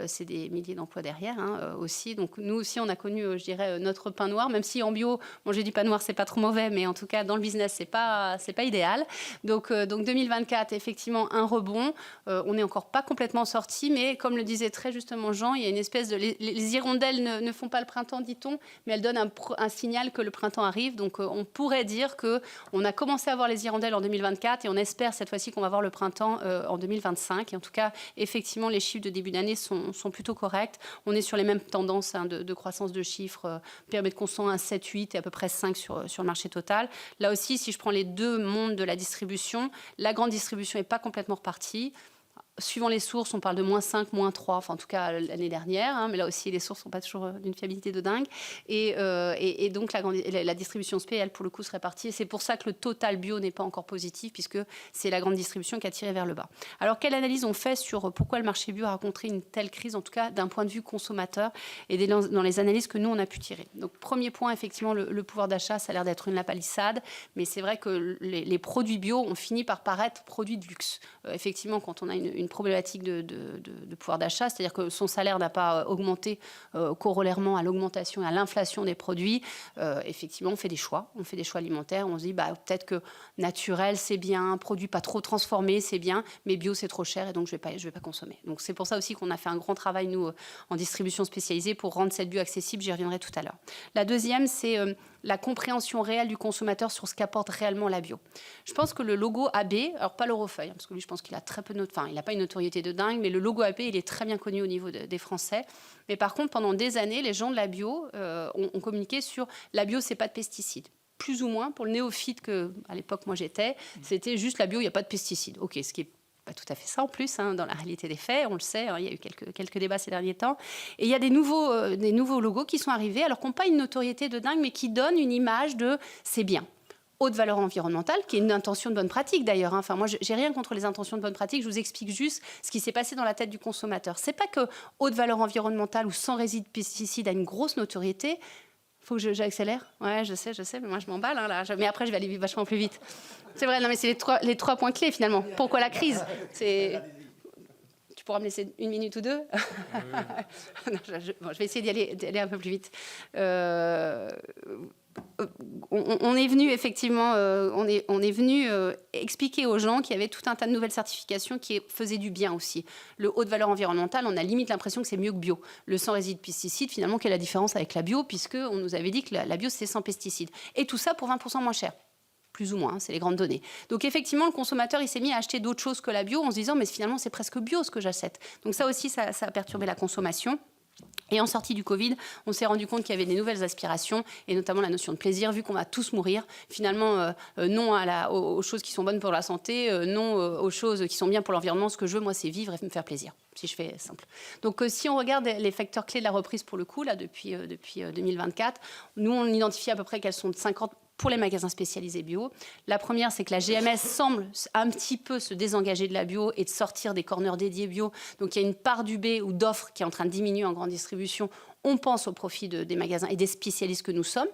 c'est des milliers d'emplois derrière aussi. Donc Donc nous aussi, on a connu, je dirais, notre pain noir, même si en bio, manger du pain noir, c'est pas trop mauvais, mais en tout cas, dans le business, c'est pas idéal. Donc 2024, effectivement, un rebond. On n'est encore pas complètement sorti, mais comme le disait très justement Jean, il y a une espèce de... Les hirondelles ne font pas le printemps, dit-on, mais elles donnent un signal que le printemps arrive. Donc on pourrait dire qu'on a commencé à voir les hirondelles en 2024 et on espère cette fois-ci qu'on va voir le printemps en 2025. Et en tout cas, effectivement, les chiffres de début d'année sont plutôt corrects. On est sur les mêmes tendances de croissance de chiffres, périmètre constant à 7, 8 et à peu près 5 sur le marché total. Là aussi, si je prends les deux mondes de la distribution, la grande distribution n'est pas complètement repartie. Suivant les sources, on parle de -5, -3, enfin en tout cas l'année dernière, hein, mais là aussi les sources ne sont pas toujours d'une fiabilité de dingue. Et donc la distribution SP, elle pour le coup, se répartit. Et c'est pour ça que le total bio n'est pas encore positif, puisque c'est la grande distribution qui a tiré vers le bas. Alors quelle analyse on fait sur pourquoi le marché bio a rencontré une telle crise, en tout cas d'un point de vue consommateur, et dans les analyses que nous on a pu tirer. Donc premier point, effectivement, le pouvoir d'achat, ça a l'air d'être une lapalissade, mais c'est vrai que les produits bio ont fini par paraître produits de luxe. Effectivement, quand on a une problématique de pouvoir d'achat, c'est-à-dire que son salaire n'a pas augmenté corollairement à l'augmentation et à l'inflation des produits, effectivement, on fait des choix alimentaires, on se dit peut-être que naturel, c'est bien, produit pas trop transformé, c'est bien, mais bio, c'est trop cher et donc je vais pas consommer. Donc c'est pour ça aussi qu'on a fait un grand travail, nous, en distribution spécialisée pour rendre cette bio accessible, j'y reviendrai tout à l'heure. La deuxième, c'est la compréhension réelle du consommateur sur ce qu'apporte réellement la bio. Je pense que le logo AB, alors pas l'Eurofeuille, parce que lui, je pense qu'il a très peu il n'a pas une notoriété de dingue, mais le logo AB, il est très bien connu au niveau des Français. Mais par contre, pendant des années, les gens de la bio ont communiqué sur la bio, c'est pas de pesticides. Plus ou moins, pour le néophyte que, à l'époque, moi j'étais, c'était juste la bio, il n'y a pas de pesticides. Ok, ce qui est pas tout à fait ça en plus, hein, dans la réalité des faits, on le sait, hein, il y a eu quelques débats ces derniers temps. Et il y a des nouveaux logos qui sont arrivés, alors qu'ils n'ont pas une notoriété de dingue, mais qui donnent une image de c'est bien. Haute valeur environnementale, qui est une intention de bonne pratique d'ailleurs. Hein. Enfin, moi, j'ai rien contre les intentions de bonne pratique. Je vous explique juste ce qui s'est passé dans la tête du consommateur. C'est pas que haute valeur environnementale ou sans résidus de pesticides a une grosse notoriété. Faut que j'accélère. Ouais, je sais, mais moi je m'emballe. Hein, là. Mais après, je vais aller vachement plus vite. C'est vrai, non, mais c'est les trois points clés finalement. Pourquoi la crise ? Tu pourras me laisser 1 minute ou 2 non, je vais essayer d'y aller un peu plus vite. On est venu effectivement, on est venu expliquer aux gens qu'il y avait tout un tas de nouvelles certifications qui faisaient du bien aussi. Le haute valeur environnementale, on a limite l'impression que c'est mieux que bio. Le sans résidus de pesticides, finalement, quelle est la différence avec la bio, puisqu'on nous avait dit que la bio, c'est sans pesticides. Et tout ça pour 20% moins cher. Plus ou moins, hein, c'est les grandes données. Donc effectivement, le consommateur, il s'est mis à acheter d'autres choses que la bio en se disant, mais finalement, c'est presque bio ce que j'achète. Donc ça aussi, ça a perturbé la consommation. Et en sortie du Covid, on s'est rendu compte qu'il y avait des nouvelles aspirations, et notamment la notion de plaisir, vu qu'on va tous mourir. Finalement, non aux choses qui sont bonnes pour la santé, non aux choses qui sont bien pour l'environnement. Ce que je veux, moi, c'est vivre et me faire plaisir, si je fais simple. Donc, si on regarde les facteurs clés de la reprise, pour le coup, là, depuis 2024, nous, on identifie à peu près qu'elles sont de 50 pour les magasins spécialisés bio. La première, c'est que la GMS semble un petit peu se désengager de la bio et de sortir des corners dédiés bio. Donc, il y a une part du B ou d'offres qui est en train de diminuer en grande distribution. On pense au profit des magasins et des spécialistes que nous sommes.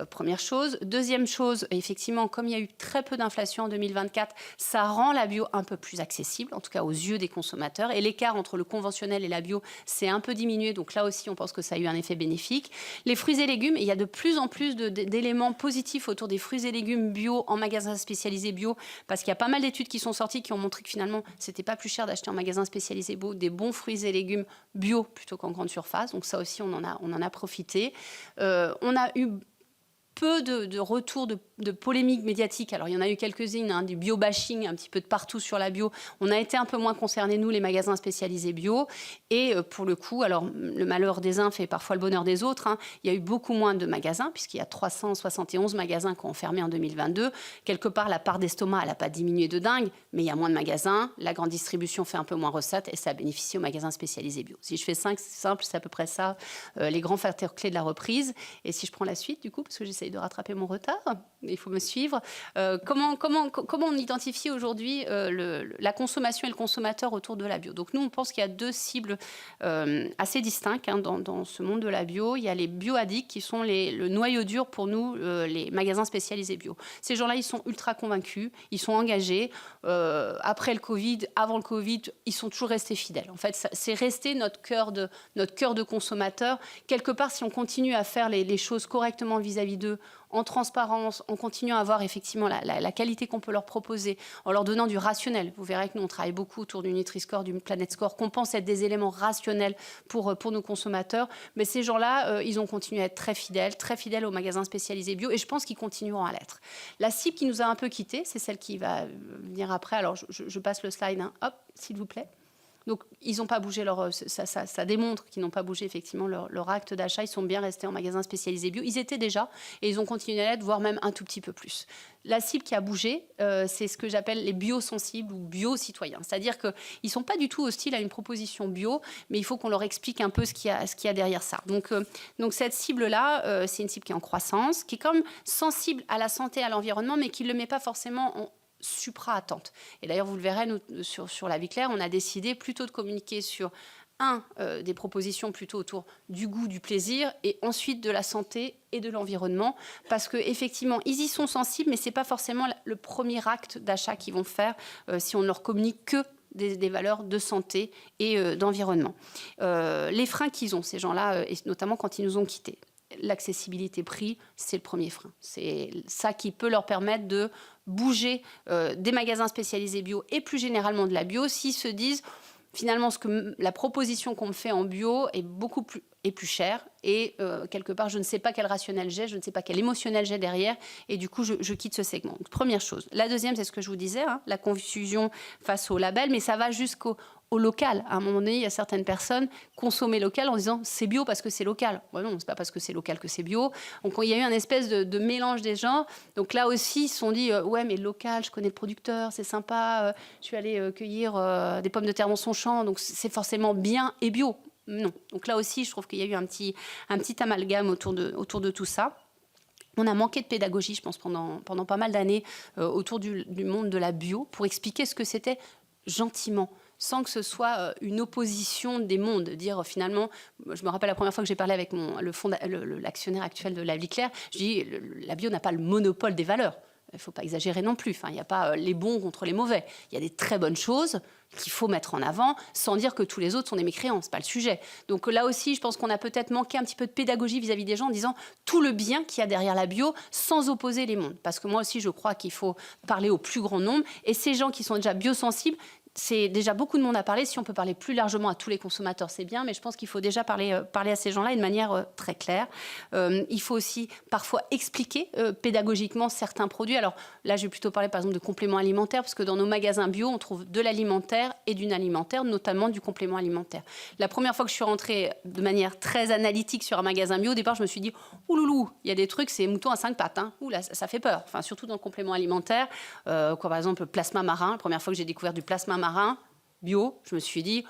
Première chose. Deuxième chose, effectivement, comme il y a eu très peu d'inflation en 2024, ça rend la bio un peu plus accessible, en tout cas aux yeux des consommateurs. Et l'écart entre le conventionnel et la bio s'est un peu diminué. Donc là aussi, on pense que ça a eu un effet bénéfique. Les fruits et légumes, il y a de plus en plus d'éléments positifs autour des fruits et légumes bio en magasin spécialisé bio, parce qu'il y a pas mal d'études qui sont sorties qui ont montré que finalement, c'était pas plus cher d'acheter en magasin spécialisé bio des bons fruits et légumes bio plutôt qu'en grande surface. Donc ça aussi, on en a profité. On a eu peu de retours de polémiques médiatiques. Alors, il y en a eu quelques-unes, hein, du bio-bashing, un petit peu de partout sur la bio. On a été un peu moins concernés, nous, les magasins spécialisés bio. Et pour le coup, alors, le malheur des uns fait parfois le bonheur des autres. Hein. Il y a eu beaucoup moins de magasins, puisqu'il y a 371 magasins qui ont fermé en 2022. Quelque part, la part d'estomac, elle n'a pas diminué de dingue, mais il y a moins de magasins. La grande distribution fait un peu moins recette et ça bénéficie aux magasins spécialisés bio. Si je fais simple, c'est à peu près ça, les grands facteurs clés de la reprise. Et si je prends la suite, du coup, parce que j'essaye de rattraper mon retard, il faut me suivre. Comment on identifie aujourd'hui la consommation et le consommateur autour de la bio? Donc nous, on pense qu'il y a deux cibles assez distinctes dans ce monde de la bio. Il y a les bio-addicts qui sont le noyau dur pour nous, les magasins spécialisés bio. Ces gens-là, ils sont ultra convaincus, ils sont engagés. Après le Covid, avant le Covid, ils sont toujours restés fidèles. En fait, c'est resté notre cœur de consommateur. Quelque part, si on continue à faire les choses correctement vis-à-vis d'eux, en transparence, en continuant à avoir effectivement la qualité qu'on peut leur proposer, en leur donnant du rationnel. Vous verrez que nous, on travaille beaucoup autour du Nutri-Score, du Planet Score, qu'on pense être des éléments rationnels pour nos consommateurs. Mais ces gens-là, ils ont continué à être très fidèles aux magasins spécialisés bio, et je pense qu'ils continueront à l'être. La cible qui nous a un peu quittés, c'est celle qui va venir après. Alors, je passe le slide, hop, s'il vous plaît. Donc, ils n'ont pas bougé ça démontre qu'ils n'ont pas bougé effectivement leur acte d'achat. Ils sont bien restés en magasin spécialisé bio. Ils étaient déjà et ils ont continué à l'être, voire même un tout petit peu plus. La cible qui a bougé, c'est ce que j'appelle les bio-sensibles ou bio-citoyens. C'est-à-dire qu'ils ne sont pas du tout hostiles à une proposition bio, mais il faut qu'on leur explique un peu ce qu'il y a derrière ça. Donc cette cible-là, c'est une cible qui est en croissance, qui est quand même sensible à la santé et à l'environnement, mais qui ne le met pas forcément en supra-attente. Et d'ailleurs, vous le verrez, nous, sur La Vie Claire, on a décidé plutôt de communiquer sur des propositions plutôt autour du goût, du plaisir, et ensuite de la santé et de l'environnement, parce qu'effectivement, ils y sont sensibles, mais ce n'est pas forcément le premier acte d'achat qu'ils vont faire si on ne leur communique que des valeurs de santé et d'environnement. Les freins qu'ils ont, ces gens-là, et notamment quand ils nous ont quittés. L'accessibilité prix, c'est le premier frein. C'est ça qui peut leur permettre de bouger des magasins spécialisés bio et plus généralement de la bio s'ils se disent finalement la proposition qu'on me fait en bio est beaucoup plus chère et quelque part je ne sais pas quel rationnel j'ai, je ne sais pas quel émotionnel j'ai derrière et du coup je quitte ce segment. Donc, première chose. La deuxième, c'est ce que je vous disais, la confusion face au label, mais ça va jusqu'au local. À un moment donné, il y a certaines personnes consommer local en disant c'est bio parce que c'est local. Ouais, non, c'est pas parce que c'est local que c'est bio. Donc il y a eu un espèce de mélange des gens. Donc là aussi, ils se sont dit ouais, mais local, je connais le producteur, c'est sympa. Je suis allée cueillir des pommes de terre dans son champ, donc c'est forcément bien et bio. Non. Donc là aussi, je trouve qu'il y a eu un petit amalgame autour de tout ça. On a manqué de pédagogie, je pense, pendant pas mal d'années autour du monde de la bio pour expliquer ce que c'était gentiment, sans que ce soit une opposition des mondes. Dire finalement, je me rappelle la première fois que j'ai parlé avec l'actionnaire actuel de La Vie Claire, je dis la bio n'a pas le monopole des valeurs. Il ne faut pas exagérer non plus. Enfin, il n'y a pas les bons contre les mauvais. Il y a des très bonnes choses qu'il faut mettre en avant, sans dire que tous les autres sont des mécréants. Ce n'est pas le sujet. Donc là aussi, je pense qu'on a peut-être manqué un petit peu de pédagogie vis-à-vis des gens en disant tout le bien qu'il y a derrière la bio, sans opposer les mondes. Parce que moi aussi, je crois qu'il faut parler au plus grand nombre. Et ces gens qui sont déjà biosensibles, c'est déjà beaucoup de monde à parler. Si on peut parler plus largement à tous les consommateurs, c'est bien, mais je pense qu'il faut déjà parler à ces gens-là de manière très claire. Il faut aussi parfois expliquer pédagogiquement certains produits. Alors là, je vais plutôt parler par exemple de compléments alimentaires, parce que dans nos magasins bio, on trouve de l'alimentaire et du non-alimentaire, notamment du complément alimentaire. La première fois que je suis rentrée de manière très analytique sur un magasin bio, au départ, je me suis dit « Ouloulou, il y a des trucs, c'est mouton à 5 pattes. Hein. Ouh là, ça fait peur. » Enfin, surtout dans le complément alimentaire, par exemple, le plasma marin. La première fois que j'ai découvert du plasma marin bio, je me suis dit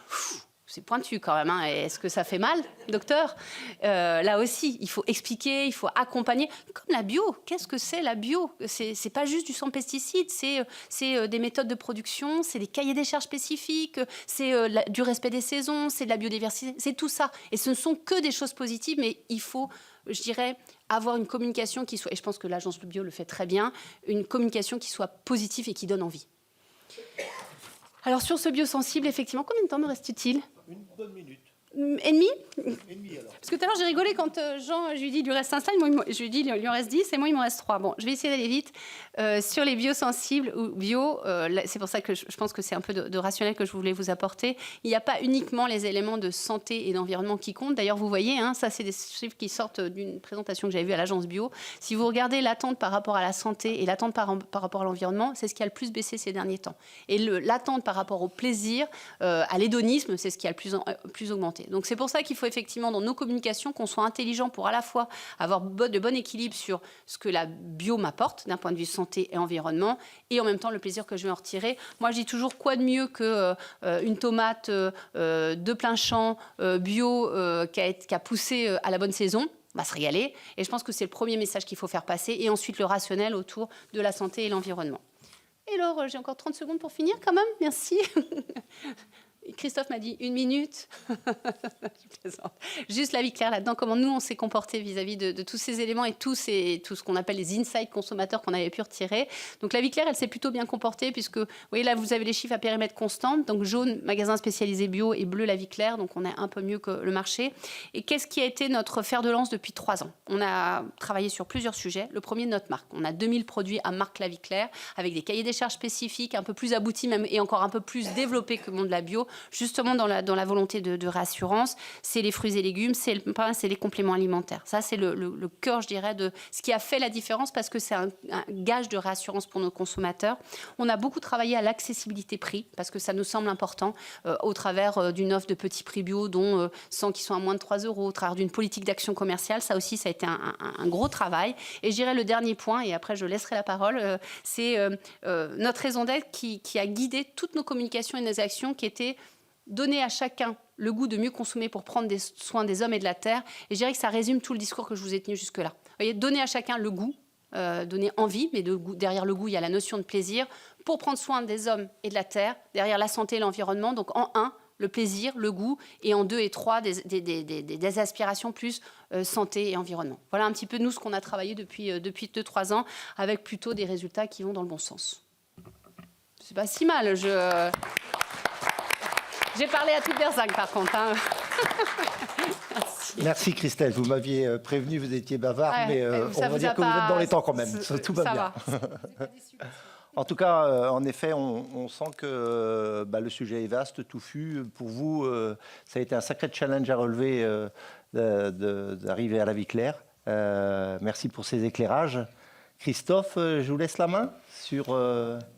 c'est pointu quand même, hein. Est-ce que ça fait mal, docteur? Là aussi, il faut expliquer, il faut accompagner. Comme la bio, qu'est-ce que c'est la bio? C'est pas juste du sans pesticides, c'est des méthodes de production, c'est des cahiers des charges spécifiques, c'est du respect des saisons, c'est de la biodiversité, c'est tout ça. Et ce ne sont que des choses positives, mais il faut, je dirais, avoir une communication qui soit, et je pense que l'agence de bio le fait très bien, une communication qui soit positive et qui donne envie. Alors sur ce biosensible, effectivement, combien de temps me reste-t-il? Une bonne minute. Et demi? Et demi alors. Parce que tout à l'heure, j'ai rigolé quand Jean, je lui dis il lui reste un slide, je lui dis il lui en reste 10 et moi il m'en reste 3. Bon, je vais essayer d'aller vite. Sur les biosensibles ou bio, c'est pour ça que je pense que c'est un peu de rationnel que je voulais vous apporter. Il n'y a pas uniquement les éléments de santé et d'environnement qui comptent. D'ailleurs, vous voyez, ça c'est des chiffres qui sortent d'une présentation que j'avais vue à l'agence bio. Si vous regardez l'attente par rapport à la santé et l'attente par rapport à l'environnement, c'est ce qui a le plus baissé ces derniers temps. Et l'attente par rapport au plaisir, à l'hédonisme, c'est ce qui a le plus augmenté. Donc c'est pour ça qu'il faut effectivement dans nos communications qu'on soit intelligent pour à la fois avoir de bon équilibre sur ce que la bio m'apporte d'un point de vue santé et environnement et en même temps le plaisir que je vais en retirer. Moi je dis toujours quoi de mieux qu'une tomate de plein champ bio qui a poussé à la bonne saison. on va se régaler. Et je pense que c'est le premier message qu'il faut faire passer. Et ensuite, le rationnel autour de la santé et l'environnement. Et alors, j'ai encore 30 secondes pour finir quand même. Merci. Christophe m'a dit 1 minute. Je plaisante. Juste la vie claire là-dedans, comment nous on s'est comporté vis-à-vis de tous ces éléments et tout ce qu'on appelle les insights consommateurs qu'on avait pu retirer. Donc la vie claire, elle s'est plutôt bien comportée puisque, vous voyez là, vous avez les chiffres à périmètre constant. Donc jaune, magasin spécialisé bio, et bleu, la vie claire. Donc on est un peu mieux que le marché. Et qu'est-ce qui a été notre fer de lance depuis 3 ans? On a travaillé sur plusieurs sujets. Le premier, notre marque. On a 2000 produits à marque La Vie Claire avec des cahiers des charges spécifiques, un peu plus aboutis même et encore un peu plus développés que le monde de la bio. Justement dans la volonté de réassurance, c'est les fruits et légumes, c'est le pain, c'est les compléments alimentaires. Ça, c'est le cœur, je dirais, de ce qui a fait la différence parce que c'est un gage de réassurance pour nos consommateurs. On a beaucoup travaillé à l'accessibilité prix parce que ça nous semble important au travers d'une offre de petits prix bio, dont 100 qui sont à moins de 3 €, au travers d'une politique d'action commerciale. Ça aussi, ça a été un gros travail. Et je dirais le dernier point, et après je laisserai la parole, c'est notre raison d'être qui a guidé toutes nos communications et nos actions qui étaient donner à chacun le goût de mieux consommer pour prendre soin des hommes et de la terre. Et je dirais que ça résume tout le discours que je vous ai tenu jusque-là. Vous voyez, donner à chacun le goût, donner envie, mais derrière le goût, il y a la notion de plaisir, pour prendre soin des hommes et de la terre, derrière la santé et l'environnement. Donc en 1, le plaisir, le goût, et en 2 et 3, des aspirations plus santé et environnement. Voilà un petit peu, nous, ce qu'on a travaillé depuis 2-3 ans, avec plutôt des résultats qui vont dans le bon sens. C'est pas si mal, J'ai parlé à toute berzingue, par contre. Hein. Merci Christelle, vous m'aviez prévenu, vous étiez bavard, mais on va dire que vous êtes dans les temps quand même, tout va bien. En tout cas, en effet, on sent que le sujet est vaste, touffu. Pour vous, ça a été un sacré challenge à relever d'arriver à La Vie Claire. Merci pour ces éclairages. Christophe, je vous laisse la main sur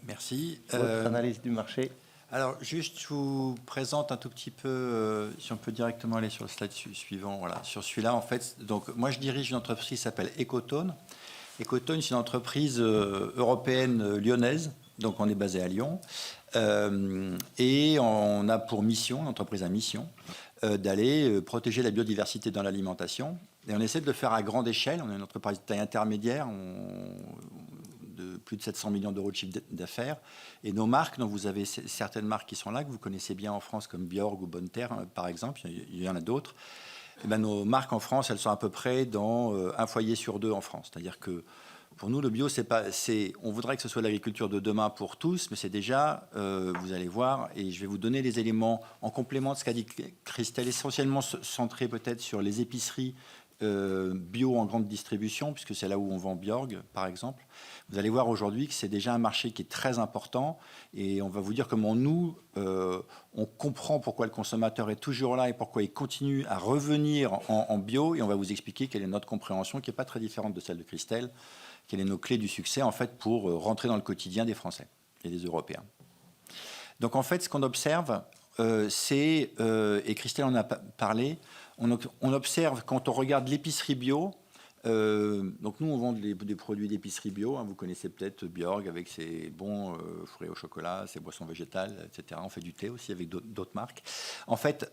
Merci. Votre analyse du marché. Alors, juste, je vous présente un tout petit peu, si on peut directement aller sur le slide suivant. Voilà, sur celui-là, en fait, donc, moi, je dirige une entreprise qui s'appelle Ecotone. Ecotone, c'est une entreprise européenne lyonnaise, donc on est basé à Lyon. Et on a pour mission, l'entreprise a mission, d'aller protéger la biodiversité dans l'alimentation. Et on essaie de le faire à grande échelle. On est une entreprise de taille intermédiaire, de plus de 700 millions d'euros de chiffre d'affaires. Et nos marques, donc vous avez certaines marques qui sont là, que vous connaissez bien en France, comme Bjorg ou Bonne Terre, par exemple, il y en a d'autres. Et ben, nos marques en France, elles sont à peu près dans un foyer sur 2 en France. C'est-à-dire que pour nous, le bio, on voudrait que ce soit l'agriculture de demain pour tous, mais c'est déjà, vous allez voir, et je vais vous donner les éléments en complément de ce qu'a dit Christelle, essentiellement centré peut-être sur les épiceries bio en grande distribution, puisque c'est là où on vend Bjorg, par exemple. Vous allez voir aujourd'hui que c'est déjà un marché qui est très important, et on va vous dire comment nous, on comprend pourquoi le consommateur est toujours là et pourquoi il continue à revenir en bio, et on va vous expliquer quelle est notre compréhension, qui n'est pas très différente de celle de Christelle, quelles sont nos clés du succès, en fait, pour rentrer dans le quotidien des Français et des Européens. Donc, en fait, ce qu'on observe, et Christelle en a parlé, on observe, quand on regarde l'épicerie bio, donc nous, on vend des produits d'épicerie bio. Vous connaissez peut-être Bjorg avec ses bons fruits au chocolat, ses boissons végétales, etc. On fait du thé aussi avec d'autres marques. En fait,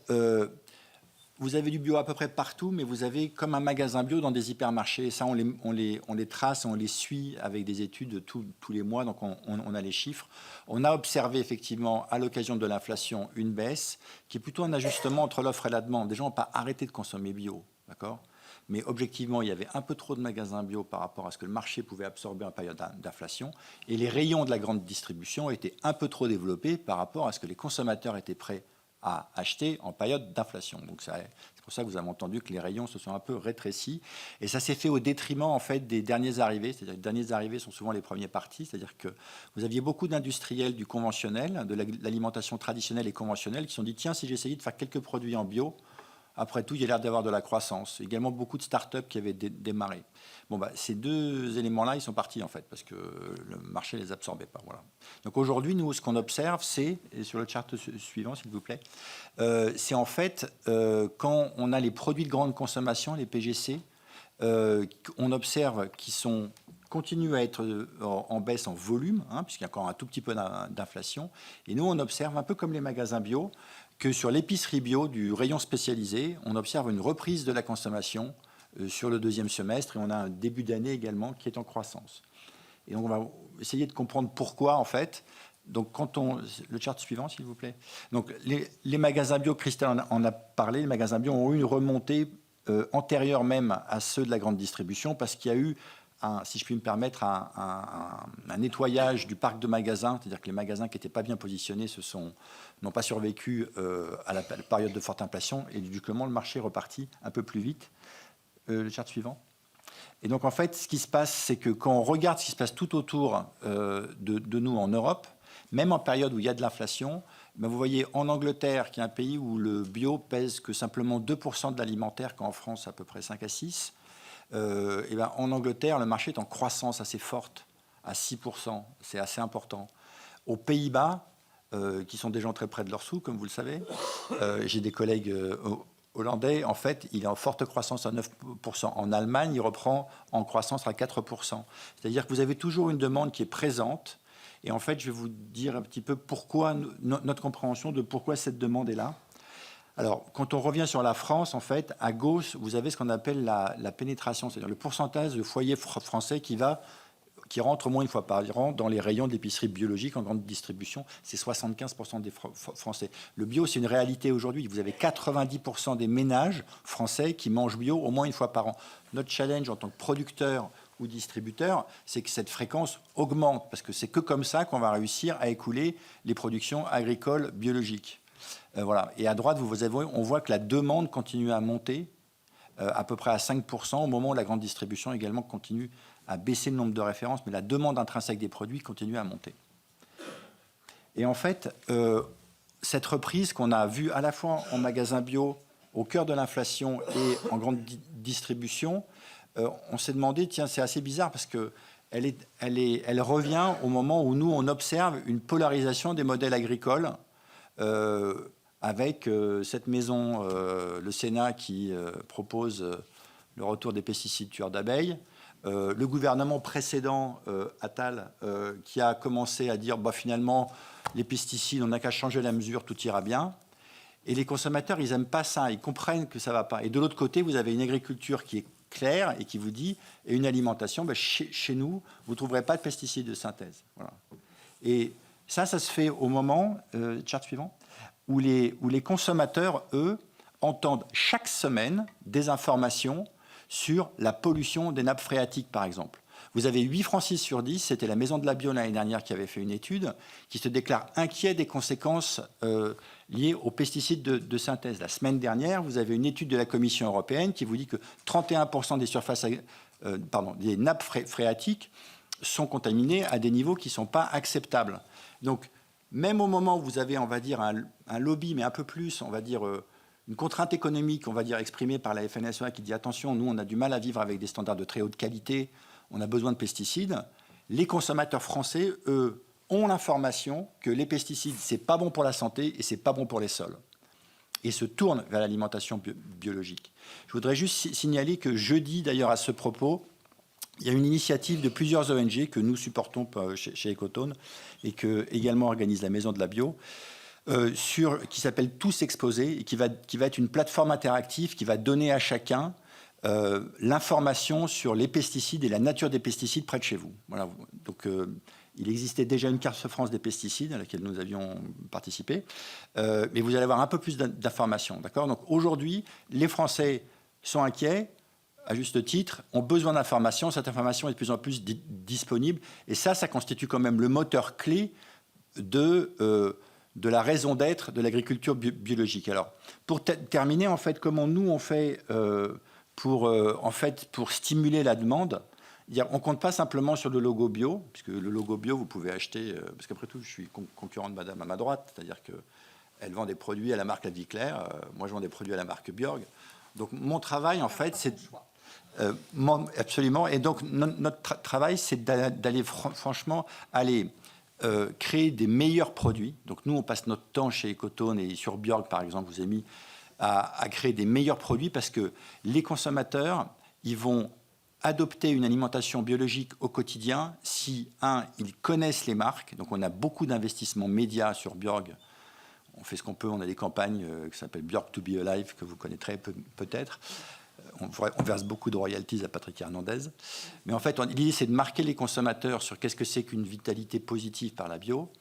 vous avez du bio à peu près partout, mais vous avez comme un magasin bio dans des hypermarchés. Et ça, on les trace, on les suit avec des études tous les mois, donc on a les chiffres. On a observé effectivement, à l'occasion de l'inflation, une baisse qui est plutôt un ajustement entre l'offre et la demande. Les gens n'ont pas arrêté de consommer bio, d'accord ? Mais objectivement, il y avait un peu trop de magasins bio par rapport à ce que le marché pouvait absorber en période d'inflation. Et les rayons de la grande distribution étaient un peu trop développés par rapport à ce que les consommateurs étaient prêts à acheter en période d'inflation. Donc c'est pour ça que vous avez entendu que les rayons se sont un peu rétrécis. Et ça s'est fait au détriment en fait des derniers arrivés. C'est-à-dire que les derniers arrivés sont souvent les premiers partis. C'est-à-dire que vous aviez beaucoup d'industriels du conventionnel, de l'alimentation traditionnelle et conventionnelle, qui se sont dit tiens, si j'essayais de faire quelques produits en bio, après tout, il y a l'air d'avoir de la croissance. Également beaucoup de start-up qui avaient démarré. Bon, ces 2 éléments-là, ils sont partis en fait, parce que le marché ne les absorbait pas. Voilà. Donc aujourd'hui, nous, ce qu'on observe, c'est, et sur le chart suivant, s'il vous plaît, c'est en fait quand on a les produits de grande consommation, les PGC, on observe qu'ils continuent à être en baisse en volume, puisqu'il y a encore un tout petit peu d'inflation. Et nous, on observe, un peu comme les magasins bio, que sur l'épicerie bio du rayon spécialisé, on observe une reprise de la consommation sur le deuxième semestre, et on a un début d'année également qui est en croissance. Et donc, on va essayer de comprendre pourquoi, en fait. Donc, le chart suivant, s'il vous plaît. Donc, les magasins bio, Christelle en a parlé, les magasins bio ont eu une remontée antérieure même à ceux de la grande distribution, parce qu'il y a eu, si je puis me permettre, un nettoyage du parc de magasins, c'est-à-dire que les magasins qui n'étaient pas bien positionnés n'ont pas survécu à la période de forte inflation, et du coup, le marché est reparti un peu plus vite. Le chart suivant. Et donc, en fait, ce qui se passe, c'est que quand on regarde ce qui se passe tout autour de nous en Europe, même en période où il y a de l'inflation, vous voyez en Angleterre, qui est un pays où le bio pèse que simplement 2% de l'alimentaire, qu'en France, à peu près 5 à 6, et ben, en Angleterre, le marché est en croissance assez forte, à 6%. C'est assez important. Aux Pays-Bas, qui sont des gens très près de leur sous, comme vous le savez, j'ai des collègues hollandais, en fait, il est en forte croissance à 9%. En Allemagne, il reprend en croissance à 4%. C'est-à-dire que vous avez toujours une demande qui est présente. Et en fait, je vais vous dire un petit peu pourquoi, notre compréhension de pourquoi cette demande est là. Alors, quand on revient sur la France, en fait, à gauche, vous avez ce qu'on appelle la pénétration, c'est-à-dire le pourcentage de foyers français qui rentrent au moins une fois par an dans les rayons d'épicerie biologique en grande distribution. C'est 75% des Français. Le bio, c'est une réalité aujourd'hui. Vous avez 90% des ménages français qui mangent bio au moins une fois par an. Notre challenge en tant que producteur ou distributeur, c'est que cette fréquence augmente, parce que c'est que comme ça qu'on va réussir à écouler les productions agricoles biologiques. Voilà. Et à droite, on voit que la demande continue à monter, à peu près à 5%, au moment où la grande distribution également continue à baisser le nombre de références, mais la demande intrinsèque des produits continue à monter. Et en fait, cette reprise qu'on a vue à la fois en magasin bio, au cœur de l'inflation, et en grande distribution, on s'est demandé, tiens, c'est assez bizarre, parce qu'elle revient au moment où nous, on observe une polarisation des modèles agricoles, avec cette maison, le Sénat, qui propose le retour des pesticides tueurs d'abeilles, le gouvernement précédent, Attal, qui a commencé à dire finalement, les pesticides, on n'a qu'à changer la mesure, tout ira bien. Et les consommateurs, ils n'aiment pas ça, ils comprennent que ça ne va pas. Et de l'autre côté, vous avez une agriculture qui est claire et qui vous dit, et une alimentation, chez nous, vous ne trouverez pas de pesticides de synthèse. Voilà. Et ça se fait au moment, chart suivant, où les consommateurs, eux, entendent chaque semaine des informations sur la pollution des nappes phréatiques, par exemple. Vous avez 8 Français sur 10, c'était la Maison de la Bio l'année dernière qui avait fait une étude, qui se déclare inquiet des conséquences liées aux pesticides de synthèse. La semaine dernière, vous avez une étude de la Commission européenne qui vous dit que 31% des surfaces, des nappes phréatiques sont contaminées à des niveaux qui ne sont pas acceptables. Donc, même au moment où vous avez, on va dire, un lobby, mais un peu plus, on va dire, une contrainte économique, on va dire, exprimée par la FNSEA qui dit attention, nous, on a du mal à vivre avec des standards de très haute qualité, on a besoin de pesticides. Les consommateurs français, eux, ont l'information que les pesticides, c'est pas bon pour la santé et c'est pas bon pour les sols. Et se tournent vers l'alimentation biologique. Je voudrais juste signaler que jeudi, d'ailleurs, à ce propos, il y a une initiative de plusieurs ONG que nous supportons chez Ecotone et que également organise la Maison de la Bio, qui s'appelle Tous Exposés et qui va être une plateforme interactive qui va donner à chacun l'information sur les pesticides et la nature des pesticides près de chez vous. Voilà. Donc, il existait déjà une carte France des pesticides à laquelle nous avions participé, mais vous allez avoir un peu plus d'informations. D'accord ? Donc, aujourd'hui, les Français sont inquiets, à juste titre, ont besoin d'informations. Cette information est de plus en plus disponible. Et ça constitue quand même le moteur clé de la raison d'être de l'agriculture biologique. Alors, pour terminer, en fait, comment nous, on fait pour stimuler la demande, on ne compte pas simplement sur le logo bio, puisque le logo bio, vous pouvez acheter, parce qu'après tout, je suis concurrent de madame à ma droite, c'est-à-dire qu'elle vend des produits à la marque La Vie Claire, moi je vends des produits à la marque Bjorg. Donc mon travail, en fait, c'est... absolument. Et donc notre travail, c'est d'aller franchement aller créer des meilleurs produits. Donc nous, on passe notre temps chez Ecotone et sur Bjorg, par exemple, vous avez mis à créer des meilleurs produits parce que les consommateurs, ils vont adopter une alimentation biologique au quotidien si, ils connaissent les marques. Donc on a beaucoup d'investissements médias sur Bjorg. On fait ce qu'on peut, on a des campagnes qui s'appellent Bjorg to be alive, que vous connaîtrez peut-être. on verse beaucoup de royalties à Patrick Hernandez. Mais en fait, l'idée, c'est de marquer les consommateurs sur qu'est-ce que c'est qu'une vitalité positive par la bio.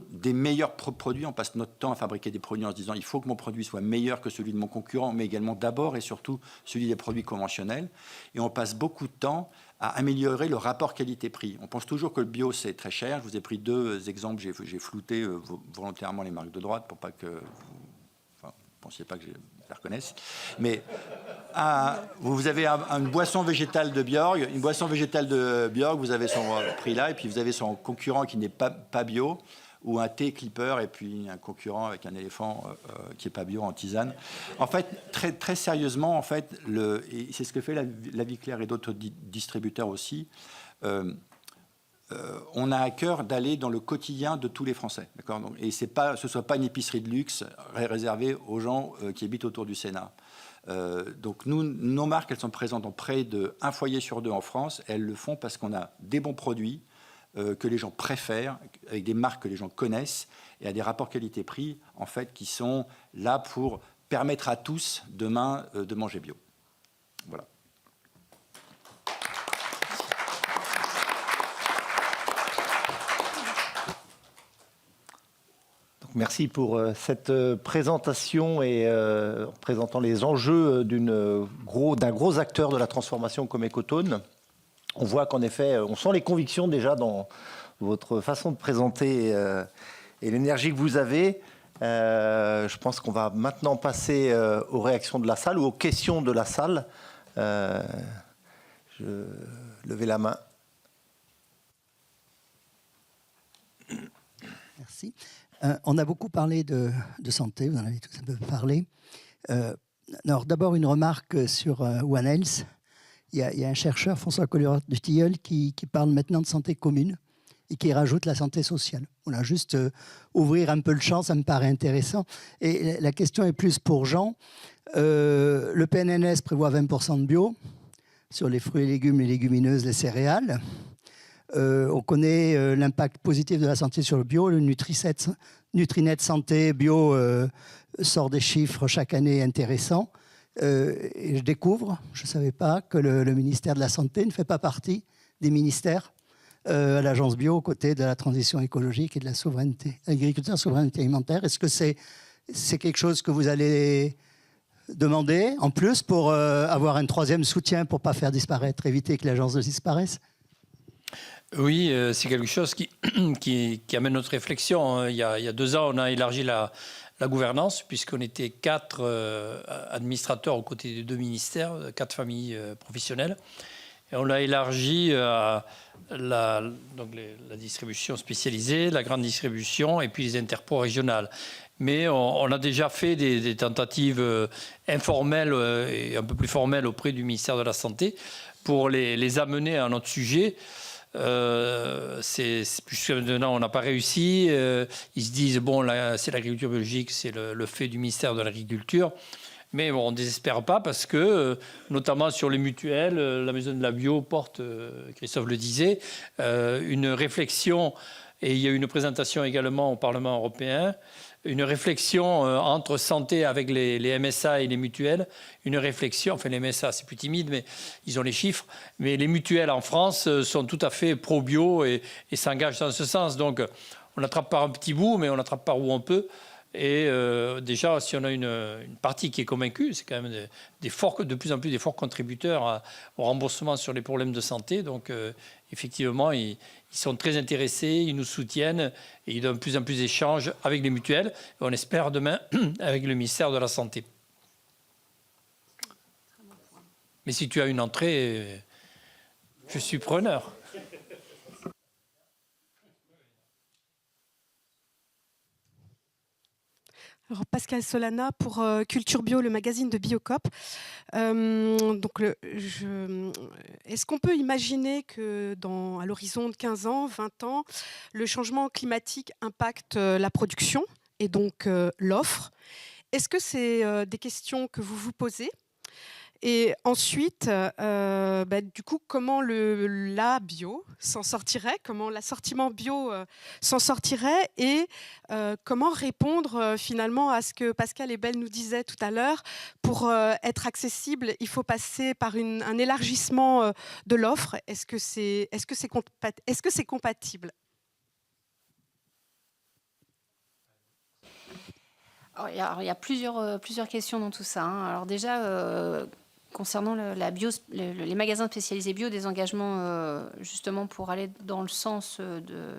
Des meilleurs produits, on passe notre temps à fabriquer des produits en se disant il faut que mon produit soit meilleur que celui de mon concurrent, mais également d'abord et surtout celui des produits conventionnels. Et on passe beaucoup de temps à améliorer le rapport qualité-prix. On pense toujours que le bio, c'est très cher. Je vous ai pris 2 exemples. J'ai flouté volontairement les marques de droite pour pas que vous ne pensiez pas que je les reconnaisse. Mais vous avez une boisson végétale de Björg. Une boisson végétale de Björg, vous avez son prix là, et puis vous avez son concurrent qui n'est pas bio, ou un thé Clipper, et puis un concurrent avec un éléphant qui n'est pas bio en tisane. En fait, très sérieusement, en fait, et c'est ce que fait la Vie Claire et d'autres distributeurs aussi, on a à cœur d'aller dans le quotidien de tous les Français. D'accord ? Et ce ne soit pas une épicerie de luxe réservée aux gens qui habitent autour du Sénat. Donc nos marques, elles sont présentes dans près d'1 foyer sur 2 en France, et elles le font parce qu'on a des bons produits, que les gens préfèrent, avec des marques que les gens connaissent, et à des rapports qualité-prix, en fait, qui sont là pour permettre à tous, demain, de manger bio. Voilà. Merci pour cette présentation et en présentant les enjeux d'un gros acteur de la transformation comme Ecotone. On voit qu'en effet, on sent les convictions déjà dans votre façon de présenter et l'énergie que vous avez. Je pense qu'on va maintenant passer aux réactions de la salle ou aux questions de la salle. Levez la main. Merci. On a beaucoup parlé de santé, vous en avez tous un peu parlé. Alors d'abord une remarque sur One Health. Il y a un chercheur, François Collier-du-Tilleul, qui parle maintenant de santé commune et qui rajoute la santé sociale. Voilà, juste ouvrir un peu le champ, ça me paraît intéressant. Et la question est plus pour Jean. Le PNNS prévoit 20% de bio sur les fruits et légumes, les légumineuses, les céréales. On connaît l'impact positif de la santé sur le bio. Le Nutrinet Santé Bio sort des chiffres chaque année intéressants. Et je découvre, je ne savais pas, que le ministère de la Santé ne fait pas partie des ministères à l'agence bio aux côtés de la transition écologique et de la souveraineté, agriculture, souveraineté alimentaire. Est-ce que c'est quelque chose que vous allez demander en plus pour avoir un 3e soutien pour ne pas faire disparaître, éviter que l'agence ne disparaisse ? Oui, c'est quelque chose qui amène notre réflexion. Il y a 2 ans, on a élargi la gouvernance, puisqu'on était 4 administrateurs aux côtés de 2 ministères, 4 familles professionnelles. Et on l'a élargi à la distribution spécialisée, la grande distribution et puis les interpros régionales. Mais on a déjà fait des tentatives informelles et un peu plus formelles auprès du ministère de la Santé pour les amener à notre sujet. Jusqu'à maintenant, on n'a pas réussi. Ils se disent, bon, là, c'est l'agriculture biologique, c'est le fait du ministère de l'Agriculture. Mais bon, on ne désespère pas parce que, notamment sur les mutuelles, la Maison de la Bio porte, Christophe le disait, une réflexion, et il y a eu une présentation également au Parlement européen, une réflexion entre santé avec les MSA et les mutuelles, une réflexion, enfin les MSA c'est plus timide, mais ils ont les chiffres, mais les mutuelles en France sont tout à fait pro-bio et s'engagent dans ce sens. Donc on attrape par un petit bout, mais on attrape par où on peut. Et déjà, si on a une partie qui est convaincue, c'est quand même de plus en plus des forts contributeurs au remboursement sur les problèmes de santé. Donc effectivement, ils sont très intéressés, ils nous soutiennent et ils donnent de plus en plus d'échanges avec les mutuelles. Et on espère demain avec le ministère de la Santé. Mais si tu as une entrée, je suis preneur. Alors, Pascal Solana pour Culture Bio, le magazine de Biocop. Est-ce qu'on peut imaginer que à l'horizon de 15 ans, 20 ans, le changement climatique impacte la production et donc l'offre ? Est-ce que c'est des questions que vous vous posez ? Et ensuite, du coup, comment la bio s'en sortirait, comment l'assortiment bio s'en sortirait, et comment répondre finalement à ce que Pascal Ebel nous disait tout à l'heure. Pour être accessible, il faut passer par un élargissement de l'offre. Est-ce que c'est compatible? Alors, il y a plusieurs questions dans tout ça, hein. Alors déjà, concernant les magasins spécialisés bio, des engagements justement pour aller dans le sens de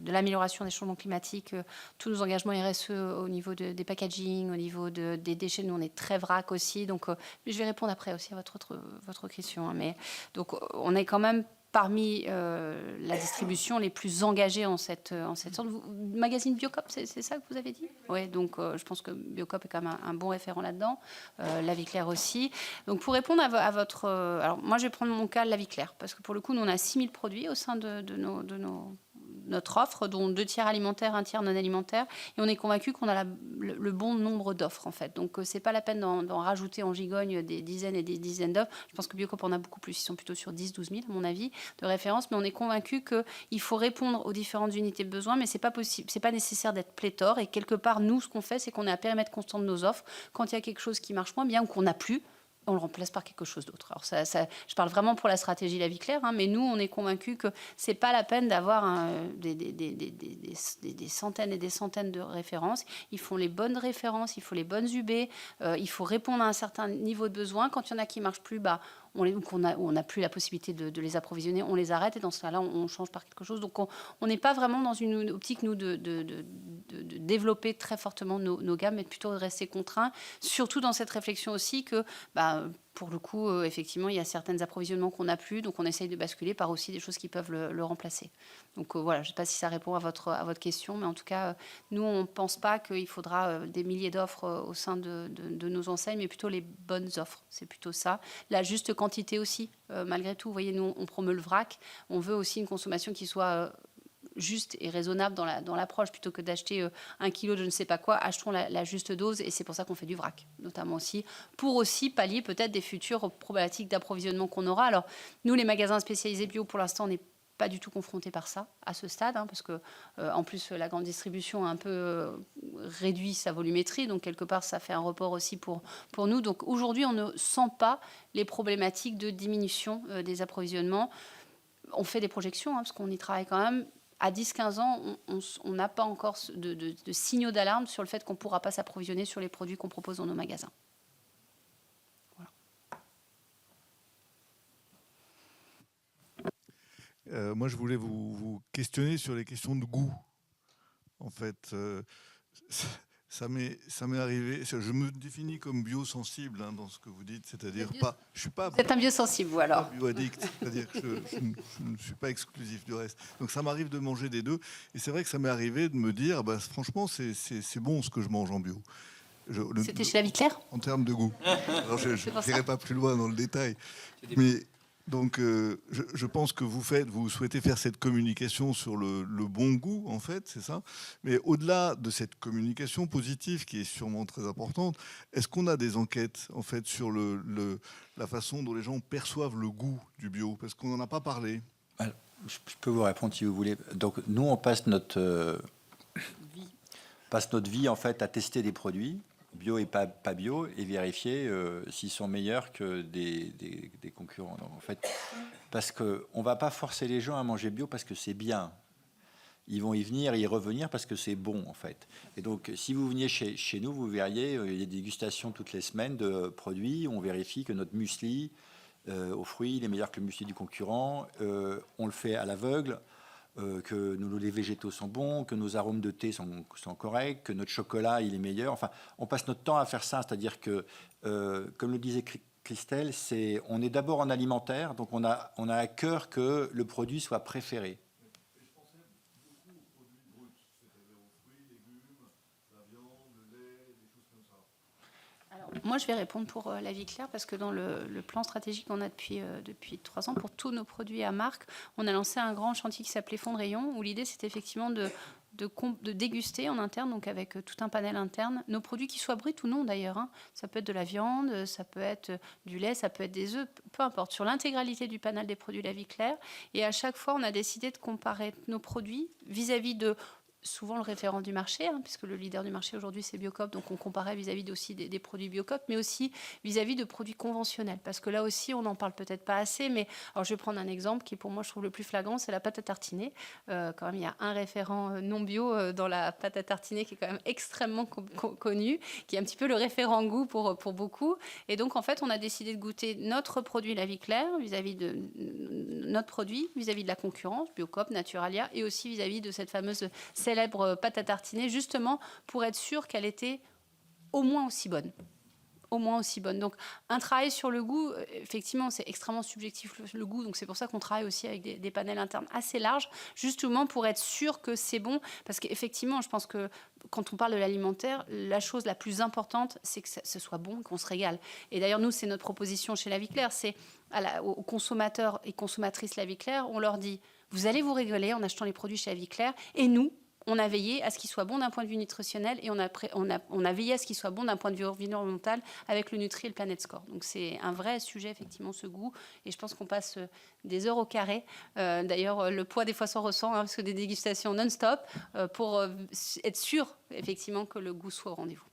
l'amélioration des changements climatiques, tous nos engagements RSE au niveau des packaging, au niveau des déchets, nous on est très vrac aussi, donc je vais répondre après aussi à votre question, hein, mais donc on est quand même parmi la distribution les plus engagés en cette sorte. Magazine Biocop, c'est ça que vous avez dit? Oui, donc je pense que Biocop est quand même un bon référent là-dedans. La Vie Claire aussi. Donc pour répondre à votre... alors moi, je vais prendre mon cas, La Vie Claire, parce que pour le coup, nous, on a 6000 produits au sein de notre offre, dont 2 tiers alimentaires, 1 tiers non alimentaires, et on est convaincu qu'on a le bon nombre d'offres en fait. Donc c'est pas la peine d'en rajouter en gigogne des dizaines et des dizaines d'offres. Je pense que Biocop en a beaucoup plus, ils sont plutôt sur 10-12 000 à mon avis de référence, mais on est convaincu qu'il faut répondre aux différentes unités de besoin, mais c'est pas possible, c'est pas nécessaire d'être pléthore, et quelque part nous ce qu'on fait c'est qu'on est à périmètre constant de nos offres. Quand il y a quelque chose qui marche moins bien ou qu'on n'a plus, on le remplace par quelque chose d'autre. Alors je parle vraiment pour la stratégie La Vie Claire, hein, mais nous, on est convaincus que c'est pas la peine d'avoir des centaines et des centaines de références. Il faut les bonnes références, il faut les bonnes UB, il faut répondre à un certain niveau de besoin. Quand il y en a qui marchent plus, on n'a plus la possibilité de les approvisionner, on les arrête, et dans ce cas-là, on change par quelque chose. Donc on n'est pas vraiment dans une optique, nous, de développer très fortement nos gammes, mais plutôt de rester contraints, surtout dans cette réflexion aussi que, pour le coup, effectivement, il y a certains approvisionnements qu'on n'a plus, donc on essaye de basculer par aussi des choses qui peuvent le remplacer. Donc voilà, je ne sais pas si ça répond à votre question, mais en tout cas, nous, on ne pense pas qu'il faudra des milliers d'offres au sein de nos enseignes, mais plutôt les bonnes offres. C'est plutôt ça. La juste quantité aussi, malgré tout. Vous voyez, nous, on promeut le vrac. On veut aussi une consommation qui soit juste et raisonnable dans l'approche, plutôt que d'acheter 1 kilo de je ne sais pas quoi, achetons la juste dose, et c'est pour ça qu'on fait du vrac, notamment aussi, pour aussi pallier peut-être des futures problématiques d'approvisionnement qu'on aura. Alors, nous, les magasins spécialisés bio, pour l'instant, on n'est pas du tout confrontés par ça, à ce stade, hein, parce que, en plus, la grande distribution a un peu réduit sa volumétrie, donc quelque part, ça fait un report aussi pour nous. Donc aujourd'hui, on ne sent pas les problématiques de diminution des approvisionnements. On fait des projections, hein, parce qu'on y travaille quand même. À 10-15 ans, on n'a pas encore de signaux d'alarme sur le fait qu'on ne pourra pas s'approvisionner sur les produits qu'on propose dans nos magasins. Voilà. Moi, je voulais vous questionner sur les questions de goût. En fait, ça m'est arrivé. Je me définis comme biosensible, hein, dans ce que vous dites, c'est-à-dire pas. Je suis pas. Vous êtes un biosensible, vous alors. Bioaddict, c'est-à-dire que je ne suis pas exclusif du reste. Donc ça m'arrive de manger des deux, et c'est vrai que ça m'est arrivé de me dire, franchement, c'est bon ce que je mange en bio. C'était chez La Vie Claire ? En termes de goût. Alors je n'irai pas plus loin dans le détail, mais. Donc, je pense que vous souhaitez faire cette communication sur le bon goût, en fait, c'est ça. Mais au-delà de cette communication positive, qui est sûrement très importante, est-ce qu'on a des enquêtes, en fait, sur la façon dont les gens perçoivent le goût du bio? Parce qu'on n'en a pas parlé. Je peux vous répondre si vous voulez. Donc, nous, on passe notre vie, en fait, à tester des produits, bio et pas bio, et vérifier s'ils sont meilleurs que des concurrents. Donc, en fait, parce qu'on ne va pas forcer les gens à manger bio parce que c'est bien. Ils vont y venir et y revenir parce que c'est bon, en fait. Et donc, si vous veniez chez nous, vous verriez, il y a des dégustations toutes les semaines de produits. On vérifie que notre muesli aux fruits, il est meilleur que le muesli du concurrent. On le fait à l'aveugle. Que les végétaux sont bons, que nos arômes de thé sont corrects, que notre chocolat il est meilleur. Enfin, on passe notre temps à faire ça, c'est-à-dire que, comme le disait Christelle, on est d'abord en alimentaire, donc on a à cœur que le produit soit préféré. Je pensais beaucoup aux produits bruts, c'est-à-dire aux fruits, légumes, la viande, le lait, des choses comme ça. Alors, moi, je vais répondre pour La Vie Claire, parce que dans le plan stratégique qu'on a depuis 3 ans, pour tous nos produits à marque, on a lancé un grand chantier qui s'appelait Fonds de rayon, où l'idée, c'était effectivement de déguster en interne, donc avec tout un panel interne, nos produits qui soient bruts ou non d'ailleurs. Hein. Ça peut être de la viande, ça peut être du lait, ça peut être des œufs, peu importe, sur l'intégralité du panel des produits La Vie Claire. Et à chaque fois, on a décidé de comparer nos produits vis-à-vis de souvent le référent du marché, hein, puisque le leader du marché aujourd'hui c'est Biocoop, donc on comparait vis-à-vis aussi des produits Biocoop, mais aussi vis-à-vis de produits conventionnels, parce que là aussi on n'en parle peut-être pas assez, mais alors je vais prendre un exemple qui pour moi je trouve le plus flagrant, c'est la pâte à tartiner. Quand même il y a un référent non bio dans la pâte à tartiner qui est quand même extrêmement connu, qui est un petit peu le référent goût pour beaucoup, et donc en fait on a décidé de goûter notre produit La Vie Claire vis-à-vis de notre produit, vis-à-vis de la concurrence, Biocoop, Naturalia, et aussi vis-à-vis de cette fameuse célèbre pâte à tartiner, justement pour être sûr qu'elle était au moins aussi bonne. Au moins aussi bonne. Donc, un travail sur le goût, effectivement, c'est extrêmement subjectif le goût, donc c'est pour ça qu'on travaille aussi avec des panels internes assez larges, justement pour être sûr que c'est bon, parce qu'effectivement, je pense que quand on parle de l'alimentaire, la chose la plus importante, c'est que ce soit bon, qu'on se régale. Et d'ailleurs, nous, c'est notre proposition chez La Vie Claire, c'est aux consommateurs et consommatrices La Vie Claire, on leur dit, vous allez vous régaler en achetant les produits chez La Vie Claire, et nous, on a veillé à ce qu'il soit bon d'un point de vue nutritionnel et on a veillé à ce qu'il soit bon d'un point de vue environnemental avec le Nutri et le Planet Score. Donc c'est un vrai sujet, effectivement, ce goût. Et je pense qu'on passe des heures au carré. D'ailleurs, le poids des fois s'en ressent, hein, parce que des dégustations non-stop pour être sûr, effectivement, que le goût soit au rendez-vous.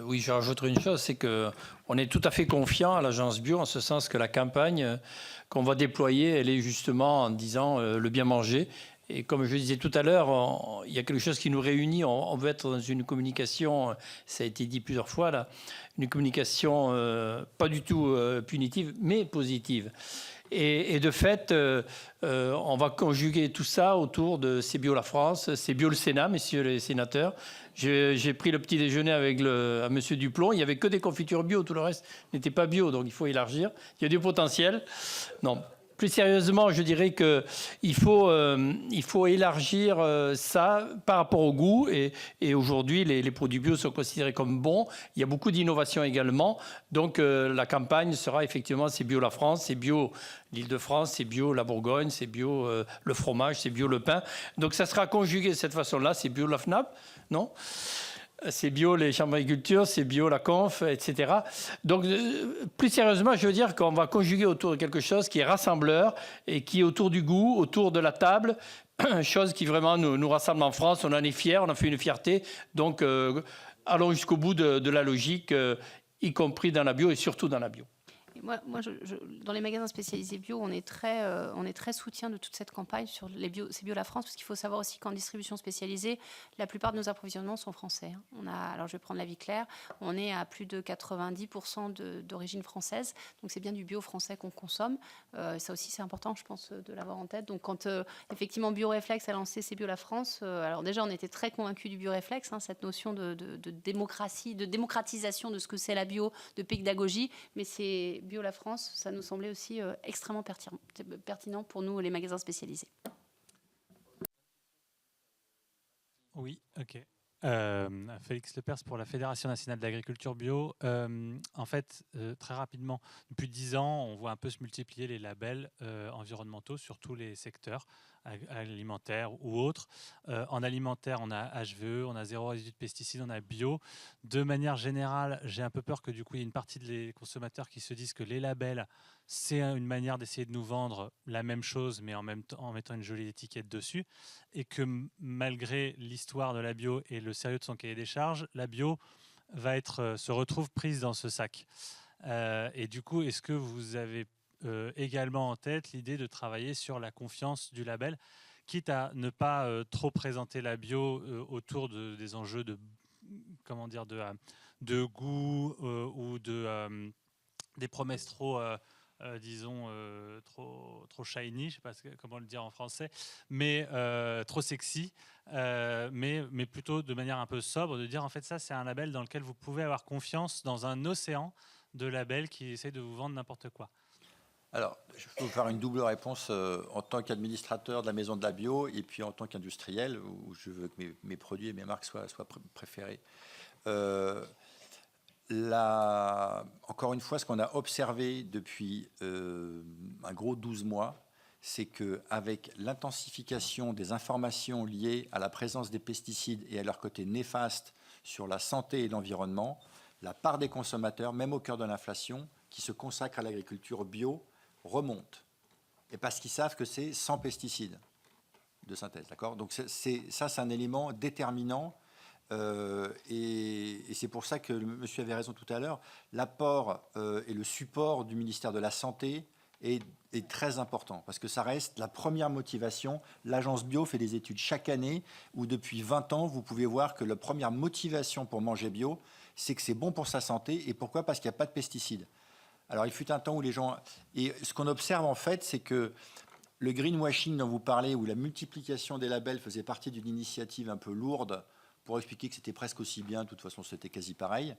Oui, je rajouterai une chose, c'est qu'on est tout à fait confiant à l'agence bio, en ce sens que la campagne qu'on va déployer, elle est justement en disant le bien manger. Et comme je disais tout à l'heure, il y a quelque chose qui nous réunit. On veut être dans une communication, ça a été dit plusieurs fois là, une communication pas du tout punitive, mais positive. Et de fait, on va conjuguer tout ça autour de C'est Bio la France, C'est Bio le Sénat, messieurs les sénateurs. J'ai pris le petit déjeuner avec monsieur Duplon. Il n'y avait que des confitures bio, tout le reste n'était pas bio, donc il faut élargir. Il y a du potentiel. Non. Plus sérieusement, je dirais qu'il faut élargir ça par rapport au goût. Et aujourd'hui, les produits bio sont considérés comme bons. Il y a beaucoup d'innovations également. Donc, la campagne sera effectivement C'est Bio la France, c'est bio l'Île-de-France, c'est bio la Bourgogne, c'est bio le fromage, c'est bio le pain. Donc, ça sera conjugué de cette façon-là. C'est bio la FNAP, non ? C'est bio les chambres d'agriculture, c'est bio la conf, etc. Donc, plus sérieusement, je veux dire qu'on va conjuguer autour de quelque chose qui est rassembleur et qui est autour du goût, autour de la table, chose qui vraiment nous rassemble en France. On en est fiers, on en fait une fierté. Donc, allons jusqu'au bout de la logique, y compris dans la bio et surtout dans la bio. Et moi dans les magasins spécialisés bio, on est très soutien de toute cette campagne sur C'est Bio la France, parce qu'il faut savoir aussi qu'en distribution spécialisée, la plupart de nos approvisionnements sont français. Alors je vais prendre La Vie Claire, on est à plus de 90% d'origine française, donc c'est bien du bio français qu'on consomme. Ça aussi c'est important, je pense, de l'avoir en tête. Donc quand effectivement Bioréflex a lancé C'est Bio la France, alors déjà on était très convaincus du Bioréflex, cette notion de démocratie, de démocratisation de ce que c'est la bio, de pédagogie, mais c'est Bio la France, ça nous semblait aussi extrêmement pertinent pour nous, les magasins spécialisés. Oui, ok. Félix Lepers pour la Fédération nationale d'agriculture bio. En fait, très rapidement, depuis 10 ans, on voit un peu se multiplier les labels environnementaux sur tous les secteurs, alimentaires ou autres. En alimentaire, on a HVE, on a zéro résidu de pesticides, on a bio. De manière générale, j'ai un peu peur que du coup, il y ait une partie des consommateurs qui se disent que les labels, c'est une manière d'essayer de nous vendre la même chose, mais en même temps en mettant une jolie étiquette dessus, et que malgré l'histoire de la bio et le sérieux de son cahier des charges, la bio se retrouve prise dans ce sac. Et du coup, est-ce que vous avez également en tête l'idée de travailler sur la confiance du label, quitte à ne pas trop présenter la bio autour des enjeux de goût ou des promesses trop trop shiny, je ne sais pas comment le dire en français, mais trop sexy, mais plutôt de manière un peu sobre, de dire en fait ça c'est un label dans lequel vous pouvez avoir confiance dans un océan de labels qui essaient de vous vendre n'importe quoi. Alors, je peux vous faire une double réponse en tant qu'administrateur de la maison de la bio et puis en tant qu'industriel, où je veux que mes produits et mes marques soient préférés. Encore une fois, ce qu'on a observé depuis un gros 12 mois, c'est qu'avec l'intensification des informations liées à la présence des pesticides et à leur côté néfaste sur la santé et l'environnement, la part des consommateurs, même au cœur de l'inflation, qui se consacrent à l'agriculture bio, remonte. Et parce qu'ils savent que c'est sans pesticides de synthèse. D'accord ? Donc ça, c'est un élément déterminant. Et c'est pour ça que monsieur avait raison tout à l'heure. L'apport et le support du ministère de la Santé est très important, parce que ça reste la première motivation. L'agence bio fait des études chaque année où depuis 20 ans, vous pouvez voir que la première motivation pour manger bio, c'est que c'est bon pour sa santé. Et pourquoi ? Parce qu'il n'y a pas de pesticides. Alors il fut un temps où les gens... Et ce qu'on observe en fait, c'est que le greenwashing dont vous parlez, où la multiplication des labels faisait partie d'une initiative un peu lourde pour expliquer que c'était presque aussi bien, de toute façon c'était quasi pareil,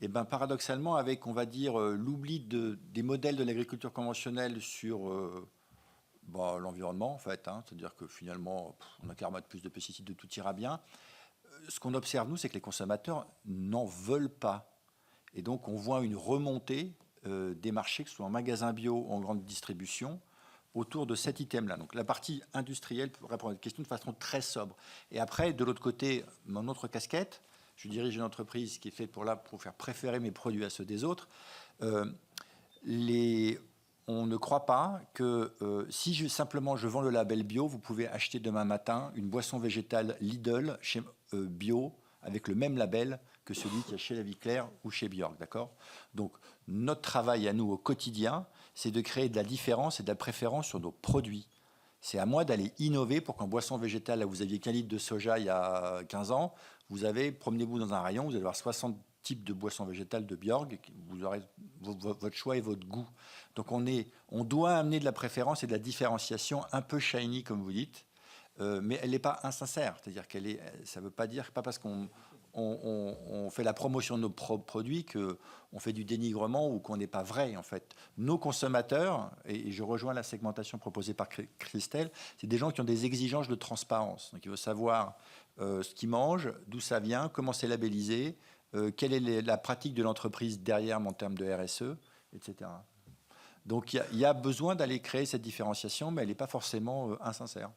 et bien paradoxalement, avec, on va dire, l'oubli des modèles de l'agriculture conventionnelle sur l'environnement, en fait, hein, c'est-à-dire que finalement, on a qu'à remettre plus de pesticides, tout ira bien. Ce qu'on observe, nous, c'est que les consommateurs n'en veulent pas. Et donc, on voit une remontée des marchés, que ce soit en magasin bio ou en grande distribution, autour de cet item-là. Donc la partie industrielle pour répondre à cette question de façon très sobre. Et après, de l'autre côté, mon autre casquette, je dirige une entreprise qui est faite pour faire préférer mes produits à ceux des autres. On ne croit pas que si simplement je vends le label bio, vous pouvez acheter demain matin une boisson végétale Lidl bio avec le même label que celui qui est chez La Vie Claire ou chez Björk, d'accord ? Donc notre travail à nous au quotidien, c'est de créer de la différence et de la préférence sur nos produits. C'est à moi d'aller innover pour qu'en boisson végétale, là, vous aviez qu'un litre de soja il y a 15 ans, promenez-vous dans un rayon, vous allez avoir 60 types de boissons végétales de Björk, vous aurez votre choix et votre goût. Donc on doit amener de la préférence et de la différenciation un peu shiny, comme vous dites, mais elle n'est pas insincère. C'est-à-dire ça ne veut pas dire, pas parce qu'on fait la promotion de nos produits qu'on fait du dénigrement ou qu'on n'est pas vrai, en fait. Nos consommateurs, et je rejoins la segmentation proposée par Christelle, c'est des gens qui ont des exigences de transparence. Donc, il veut savoir ce qu'ils mangent, d'où ça vient, comment c'est labellisé, quelle est la pratique de l'entreprise derrière en termes de RSE, etc. Donc, il y a besoin d'aller créer cette différenciation, mais elle n'est pas forcément insincère.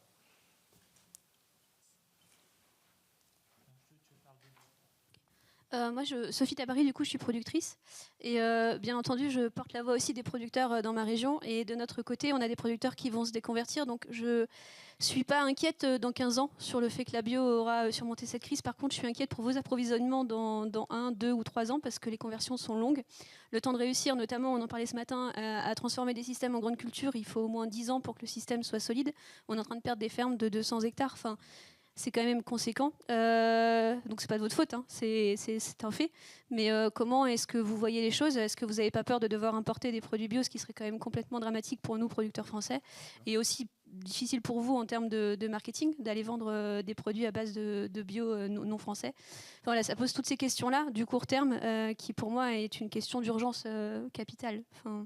Moi, Sophie Tabary, du coup, je suis productrice. Et bien entendu, je porte la voix aussi des producteurs dans ma région. Et de notre côté, on a des producteurs qui vont se déconvertir. Donc, je ne suis pas inquiète dans 15 ans sur le fait que la bio aura surmonté cette crise. Par contre, je suis inquiète pour vos approvisionnements dans 1, 2 ou 3 ans parce que les conversions sont longues. Le temps de réussir, notamment, on en parlait ce matin, à transformer des systèmes en grande culture, il faut au moins 10 ans pour que le système soit solide. On est en train de perdre des fermes de 200 hectares. Enfin, c'est quand même conséquent. Donc, c'est pas de votre faute, hein. C'est un fait. Mais comment est-ce que vous voyez les choses ? Est-ce que vous n'avez pas peur de devoir importer des produits bio, ce qui serait quand même complètement dramatique pour nous, producteurs français, et aussi difficile pour vous en termes de marketing, d'aller vendre des produits à base de bio non français. Enfin, voilà, ça pose toutes ces questions-là, du court terme, qui pour moi est une question d'urgence capitale. Enfin...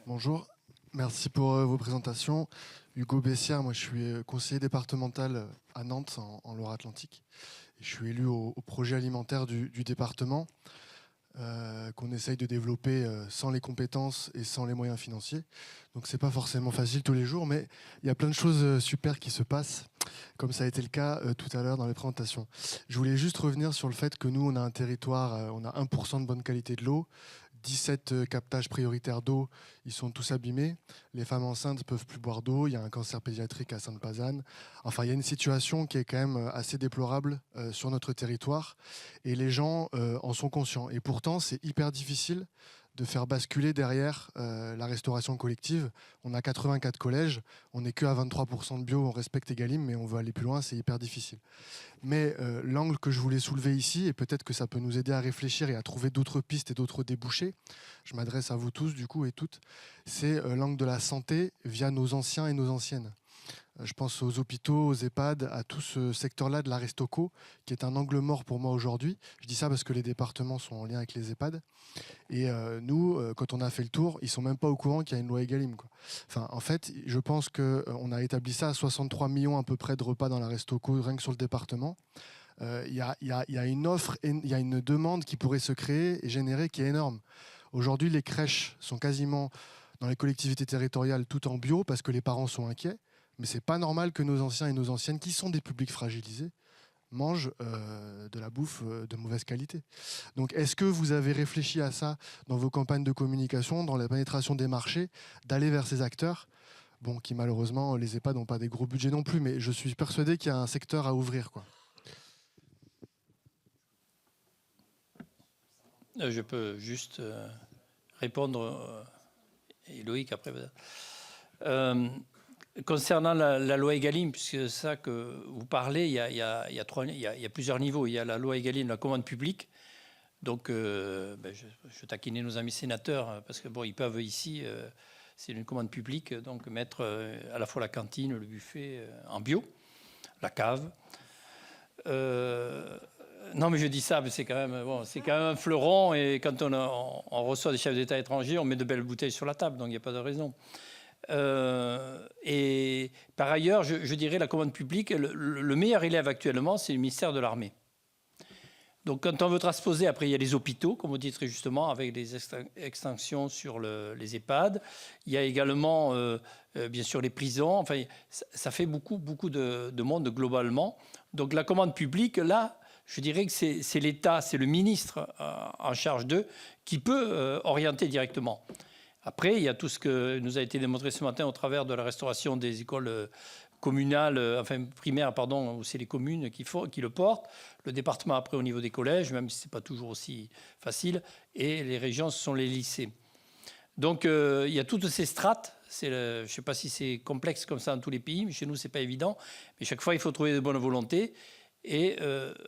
Bonjour, merci pour vos présentations. Hugo Bessière, moi je suis conseiller départemental à Nantes en Loire-Atlantique. Je suis élu au projet alimentaire du département qu'on essaye de développer sans les compétences et sans les moyens financiers. Donc c'est pas forcément facile tous les jours, mais il y a plein de choses super qui se passent, comme ça a été le cas tout à l'heure dans les présentations. Je voulais juste revenir sur le fait que nous on a un territoire, on a 1% de bonne qualité de l'eau, 17 captages prioritaires d'eau, ils sont tous abîmés. Les femmes enceintes ne peuvent plus boire d'eau. Il y a un cancer pédiatrique à Sainte-Pazanne. Enfin, il y a une situation qui est quand même assez déplorable sur notre territoire. Et les gens en sont conscients. Et pourtant, c'est hyper difficile de faire basculer derrière la restauration collective. On a 84 collèges, on n'est que à 23% de bio, on respecte Egalim, mais on veut aller plus loin, c'est hyper difficile. Mais l'angle que je voulais soulever ici, et peut-être que ça peut nous aider à réfléchir et à trouver d'autres pistes et d'autres débouchés, je m'adresse à vous tous du coup et toutes, c'est l'angle de la santé via nos anciens et nos anciennes. Je pense aux hôpitaux, aux EHPAD, à tout ce secteur-là de la restoco, qui est un angle mort pour moi aujourd'hui. Je dis ça parce que les départements sont en lien avec les EHPAD. Et nous, quand on a fait le tour, ils ne sont même pas au courant qu'il y a une loi Egalim, quoi. Enfin, en fait, je pense qu'on a établi ça à 63 millions à peu près de repas dans la restoco, rien que sur le département. il y a une offre, il y a une demande qui pourrait se créer et générer qui est énorme. Aujourd'hui, les crèches sont quasiment dans les collectivités territoriales tout en bio parce que les parents sont inquiets. Mais c'est pas normal que nos anciens et nos anciennes, qui sont des publics fragilisés, mangent de la bouffe de mauvaise qualité. Donc, est-ce que vous avez réfléchi à ça dans vos campagnes de communication, dans la pénétration des marchés, d'aller vers ces acteurs, bon, qui malheureusement, les EHPAD n'ont pas des gros budgets non plus, mais je suis persuadé qu'il y a un secteur à ouvrir, quoi. Je peux juste répondre, et Loïc après peut-être. Concernant la loi Egalim, puisque c'est ça que vous parlez, il y a plusieurs niveaux. Il y a la loi Egalim, la commande publique. Donc, je taquinais nos amis sénateurs, parce que bon, ils peuvent ici, c'est une commande publique, donc mettre à la fois la cantine, le buffet en bio, la cave. Non, mais je dis ça, mais c'est quand même un fleuron. Et quand on reçoit des chefs d'État étrangers, on met de belles bouteilles sur la table, donc il n'y a pas de raison. Et par ailleurs, je dirais la commande publique, le meilleur élève actuellement, c'est le ministère de l'Armée. Donc quand on veut transposer, après il y a les hôpitaux, comme vous dites très justement, avec des extensions sur les EHPAD. Il y a également, bien sûr, les prisons. Enfin, ça fait beaucoup de monde globalement. Donc la commande publique, là, je dirais que c'est l'État, c'est le ministre en charge d'eux qui peut orienter directement. Après, il y a tout ce que nous a été démontré ce matin au travers de la restauration des écoles communales, primaires, pardon, où c'est les communes qui le portent. Le département après au niveau des collèges, même si ce n'est pas toujours aussi facile. Et les régions, ce sont les lycées. Donc, il y a toutes ces strates. Je ne sais pas si c'est complexe comme ça dans tous les pays, mais chez nous, ce n'est pas évident. Mais chaque fois, il faut trouver de bonnes volontés. Et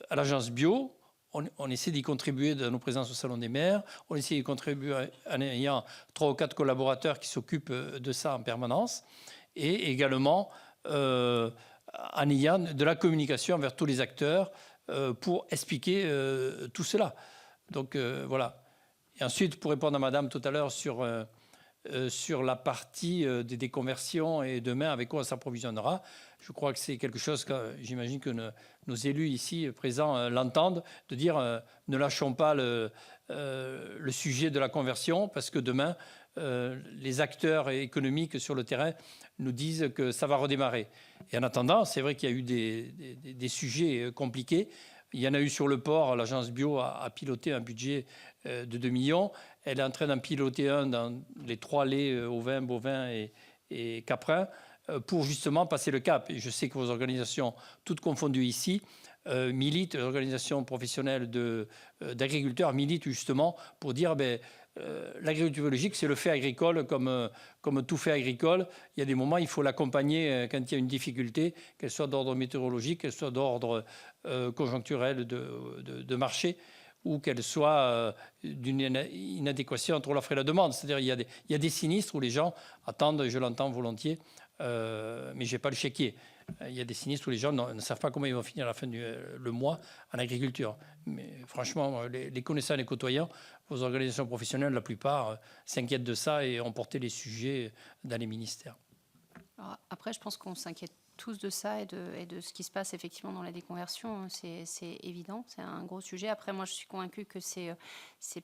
à l'agence bio, on essaie d'y contribuer dans nos présences au Salon des maires. On essaie d'y contribuer en ayant 3 ou 4 collaborateurs qui s'occupent de ça en permanence. Et également en ayant de la communication vers tous les acteurs pour expliquer tout cela. Donc voilà. Et ensuite, pour répondre à madame tout à l'heure sur la partie des déconversions et demain avec quoi on s'approvisionnera, je crois que c'est quelque chose que j'imagine que nos élus ici présents l'entendent, de dire ne lâchons pas le sujet de la conversion parce que demain, les acteurs économiques sur le terrain nous disent que ça va redémarrer. Et en attendant, c'est vrai qu'il y a eu des sujets compliqués. Il y en a eu sur le port. L'agence bio a piloté un budget de 2 millions. Elle est en train d'en piloter un dans les 3 laits ovins, bovins et caprins pour justement passer le cap. Et je sais que vos organisations, toutes confondues ici, militent, l'organisation professionnelle d'agriculteurs milite justement pour dire l'agriculture biologique, c'est le fait agricole comme tout fait agricole. Il y a des moments, il faut l'accompagner quand il y a une difficulté, qu'elle soit d'ordre météorologique, qu'elle soit d'ordre conjoncturel de marché, ou qu'elle soit d'une inadéquation entre l'offre et la demande. C'est-à-dire il y a des sinistres où les gens attendent, et je l'entends volontiers, mais je n'ai pas le chéquier. Il y a des sinistres où les gens ne savent pas comment ils vont finir à la fin le mois en agriculture. Mais franchement, les connaissants et les côtoyants, vos organisations professionnelles, la plupart s'inquiètent de ça et ont porté les sujets dans les ministères. Alors, après, je pense qu'on s'inquiète tous de ça et de ce qui se passe effectivement dans la déconversion. C'est évident, c'est un gros sujet. Après, moi, je suis convaincue que c'est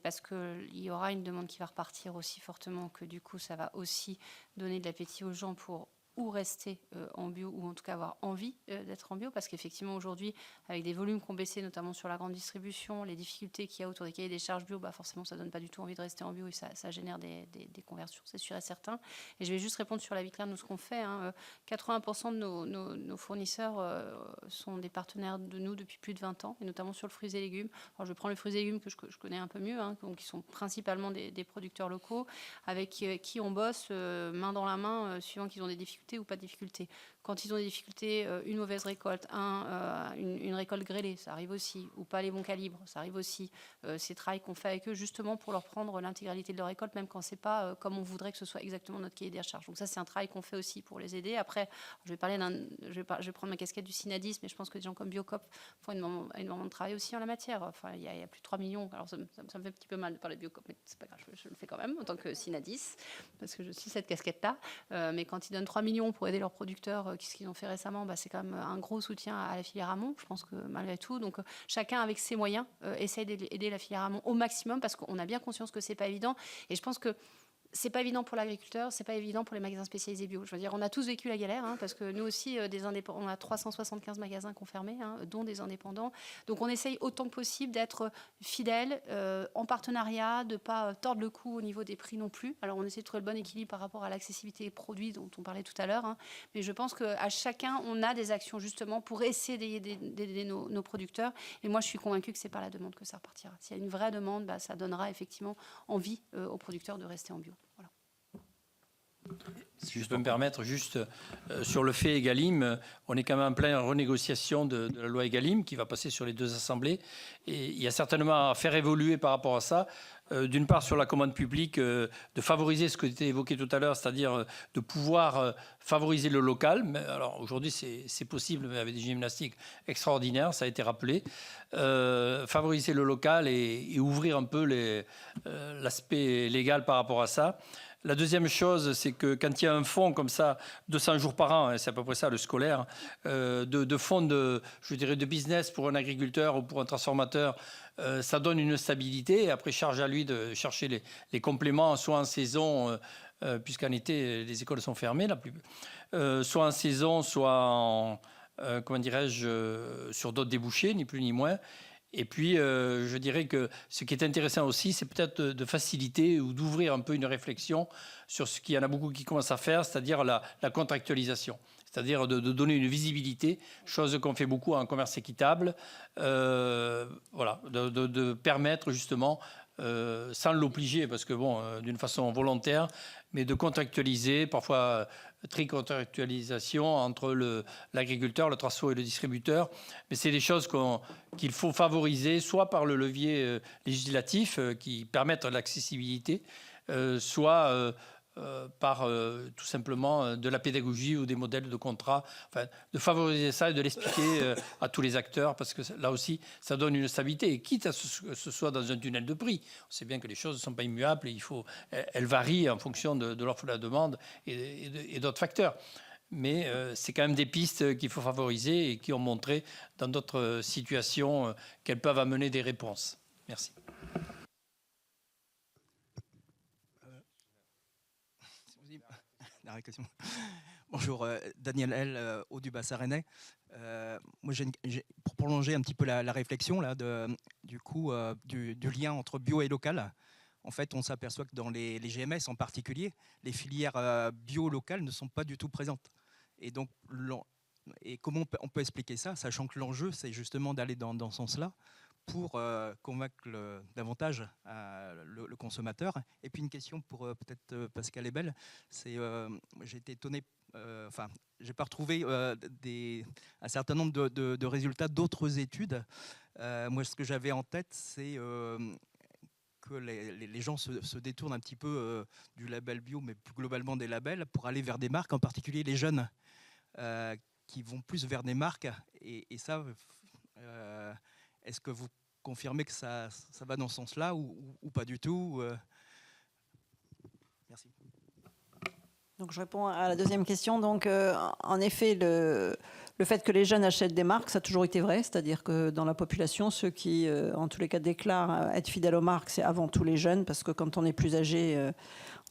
parce qu'il y aura une demande qui va repartir aussi fortement que du coup, ça va aussi donner de l'appétit aux gens pour ou rester en bio, ou en tout cas avoir envie d'être en bio, parce qu'effectivement aujourd'hui, avec des volumes qui ont baissé, notamment sur la grande distribution, les difficultés qu'il y a autour des cahiers des charges bio, forcément ça donne pas du tout envie de rester en bio et ça génère des conversions, c'est sûr et certain. Et je vais juste répondre sur la vie claire, nous ce qu'on fait, 80% de nos fournisseurs sont des partenaires de nous depuis plus de 20 ans, et notamment sur le fruits et légumes. Alors je prends les fruits et légumes que je connais un peu mieux, donc qui sont principalement des producteurs locaux, avec qui on bosse main dans la main, suivant qu'ils ont des difficultés ou pas de difficultés. Quand ils ont des difficultés, une mauvaise récolte, une récolte grêlée, ça arrive aussi, ou pas les bons calibres, ça arrive aussi. C'est travail qu'on fait avec eux justement pour leur prendre l'intégralité de leur récolte, même quand c'est pas comme on voudrait que ce soit exactement notre cahier des charges. Donc ça, c'est un travail qu'on fait aussi pour les aider. Après, je vais prendre ma casquette du Synadis, mais je pense que des gens comme Biocop font énormément de travail aussi en la matière. Enfin, il y a plus de 3 millions. Alors ça me fait un petit peu mal de parler de Biocop, mais c'est pas grave, je le fais quand même en tant que Synadis, parce que je suis cette casquette-là. Mais quand ils donnent 3 millions pour aider leurs producteurs ce qu'ils ont fait récemment, c'est quand même un gros soutien à la filière amont, je pense que malgré tout. Donc chacun avec ses moyens essaie d'aider la filière amont au maximum, parce qu'on a bien conscience que c'est pas évident. Et je pense que c'est pas évident pour l'agriculteur, c'est pas évident pour les magasins spécialisés bio. Je veux dire, on a tous vécu la galère, parce que nous aussi, on a 375 magasins qui ont fermé, dont des indépendants. Donc on essaye autant que possible d'être fidèles, en partenariat, de pas tordre le cou au niveau des prix non plus. Alors on essaie de trouver le bon équilibre par rapport à l'accessibilité des produits dont on parlait tout à l'heure. Mais je pense qu'à chacun, on a des actions justement pour essayer d'aider nos producteurs. Et moi, je suis convaincue que c'est par la demande que ça repartira. S'il y a une vraie demande, ça donnera effectivement envie aux producteurs de rester en bio. Voilà. Si je peux me permettre, juste sur le fait Egalim, on est quand même en pleine renégociation de la loi Egalim qui va passer sur les 2 assemblées. Et il y a certainement à faire évoluer par rapport à ça. D'une part, sur la commande publique, de favoriser ce qui était évoqué tout à l'heure, c'est-à-dire de pouvoir favoriser le local. Mais alors aujourd'hui, c'est possible, mais avec des gymnastiques extraordinaires, ça a été rappelé. Favoriser le local et ouvrir un peu l'aspect légal par rapport à ça. La deuxième chose, c'est que quand il y a un fonds comme ça, 200 jours par an, c'est à peu près ça le scolaire, de fonds de business pour un agriculteur ou pour un transformateur, ça donne une stabilité. Et après, charge à lui de chercher les compléments, soit en saison, puisqu'en été, les écoles sont fermées, soit en saison, soit en, sur d'autres débouchés, ni plus ni moins. Et puis, je dirais que ce qui est intéressant aussi, c'est peut-être de faciliter ou d'ouvrir un peu une réflexion sur ce qu'il y en a beaucoup qui commencent à faire, c'est-à-dire la contractualisation. C'est-à-dire de donner une visibilité, chose qu'on fait beaucoup en commerce équitable, voilà, de permettre justement, sans l'obliger, parce que bon, d'une façon volontaire, mais de contractualiser, parfois tricontractualisation entre l'agriculteur, le traceau et le distributeur. Mais c'est des choses qu'il faut favoriser, soit par le levier législatif qui permettent l'accessibilité, soit par tout simplement de la pédagogie ou des modèles de contrat, enfin, de favoriser ça et de l'expliquer à tous les acteurs, parce que là aussi, ça donne une stabilité. Et quitte à ce que ce soit dans un tunnel de prix, on sait bien que les choses ne sont pas immuables et elles varient en fonction de l'offre et de la demande et d'autres facteurs. Mais c'est quand même des pistes qu'il faut favoriser et qui ont montré dans d'autres situations qu'elles peuvent amener des réponses. Merci. Bonjour, Daniel L, au du Bassin Rennais. Moi, pour prolonger un petit peu la réflexion là, du lien entre bio et local, en fait, on s'aperçoit que dans les GMS en particulier, les filières bio locales ne sont pas du tout présentes. Et donc, comment on peut expliquer ça, sachant que l'enjeu, c'est justement d'aller dans ce sens-là pour convaincre davantage le consommateur. Et puis une question pour peut-être Pascal Ebel, c'est j'ai été étonné, j'ai pas retrouvé un certain nombre de résultats d'autres études. Moi, ce que j'avais en tête, c'est que les gens se détournent un petit peu du label bio, mais plus globalement des labels, pour aller vers des marques, en particulier les jeunes, qui vont plus vers des marques. Et ça... est-ce que vous confirmez que ça va dans ce sens-là ou pas du tout? Merci. Donc je réponds à la deuxième question. Donc en effet, le fait que les jeunes achètent des marques, ça a toujours été vrai. C'est-à-dire que dans la population, ceux qui, en tous les cas, déclarent être fidèles aux marques, c'est avant tout les jeunes, parce que quand on est plus âgé,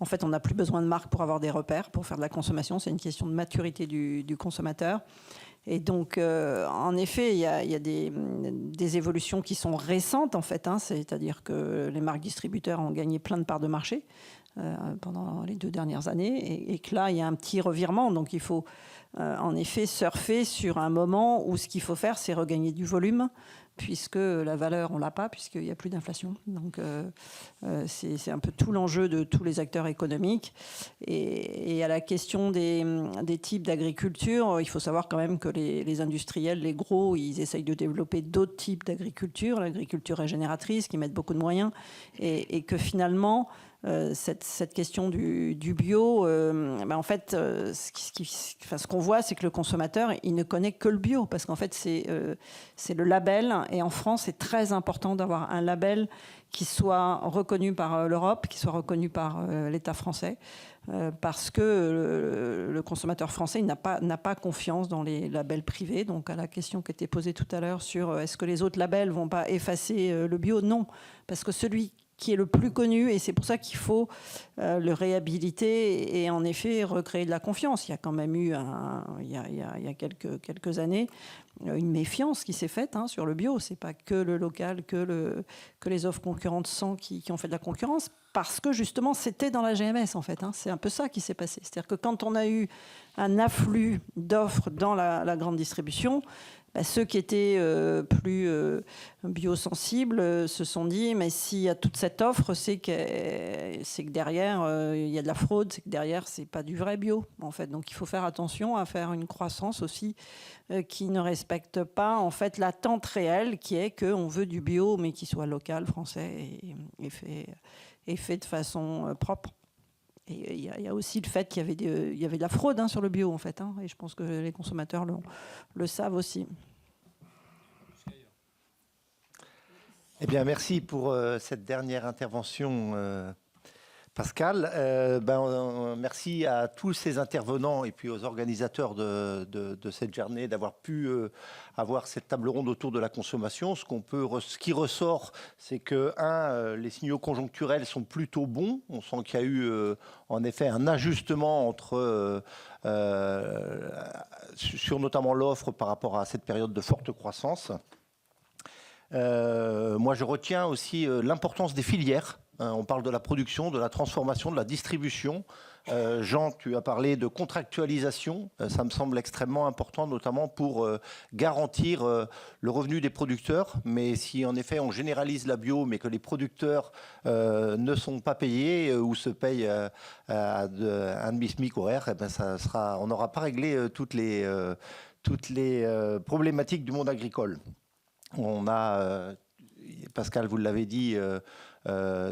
en fait, on n'a plus besoin de marques pour avoir des repères, pour faire de la consommation. C'est une question de maturité du consommateur. Et donc, en effet, il y a des évolutions qui sont récentes, en fait. C'est-à-dire que les marques distributeurs ont gagné plein de parts de marché pendant les 2 dernières années. Et que là, il y a un petit revirement. Donc, il faut, en effet, surfer sur un moment où ce qu'il faut faire, c'est regagner du volume, puisque la valeur, on ne l'a pas, puisqu'il n'y a plus d'inflation. Donc, c'est un peu tout l'enjeu de tous les acteurs économiques. Et à la question des types d'agriculture, il faut savoir quand même que les industriels, les gros, ils essayent de développer d'autres types d'agriculture, l'agriculture régénératrice, qui mettent beaucoup de moyens, et que finalement, cette question du bio, en fait, ce qu'on voit, c'est que le consommateur, il ne connaît que le bio, parce qu'en fait, c'est le label. Et en France, c'est très important d'avoir un label qui soit reconnu par l'Europe, qui soit reconnu par l'État français, parce que le consommateur français n'a pas confiance dans les labels privés. Donc à la question qui était posée tout à l'heure sur est-ce que les autres labels ne vont pas effacer le bio, non, parce que celui qui est le plus connu, et c'est pour ça qu'il faut le réhabiliter et en effet recréer de la confiance. Il y a quand même eu, il y a quelques années, une méfiance qui s'est faite sur le bio. C'est pas que le local, que les offres concurrentes qui ont fait de la concurrence, parce que justement c'était dans la GMS en fait. C'est un peu ça qui s'est passé. C'est-à-dire que quand on a eu un afflux d'offres dans la grande distribution, ceux qui étaient plus biosensibles se sont dit, mais s'il y a toute cette offre, c'est que derrière, il y a de la fraude, c'est que derrière, c'est pas du vrai bio, en fait. Donc, il faut faire attention à faire une croissance aussi qui ne respecte pas, en fait, l'attente réelle, qui est qu'on veut du bio, mais qui soit local, français, et fait de façon propre. Et il y a aussi le fait qu'il y avait de la fraude sur le bio, en fait. Et je pense que les consommateurs le savent aussi. Eh bien, merci pour cette dernière intervention, Pascal. Merci à tous ces intervenants et puis aux organisateurs de cette journée d'avoir pu avoir cette table ronde autour de la consommation. Ce qui ressort, c'est que, les signaux conjoncturels sont plutôt bons. On sent qu'il y a eu, en effet, un ajustement sur notamment l'offre par rapport à cette période de forte croissance. Moi, je retiens aussi l'importance des filières. On parle de la production, de la transformation, de la distribution. Jean, tu as parlé de contractualisation. Ça me semble extrêmement important, notamment pour garantir le revenu des producteurs. Mais si en effet on généralise la bio, mais que les producteurs ne sont pas payés ou se payent à un demi-SMIC horaire, on n'aura pas réglé toutes les problématiques du monde agricole. On a, Pascal, vous l'avez dit,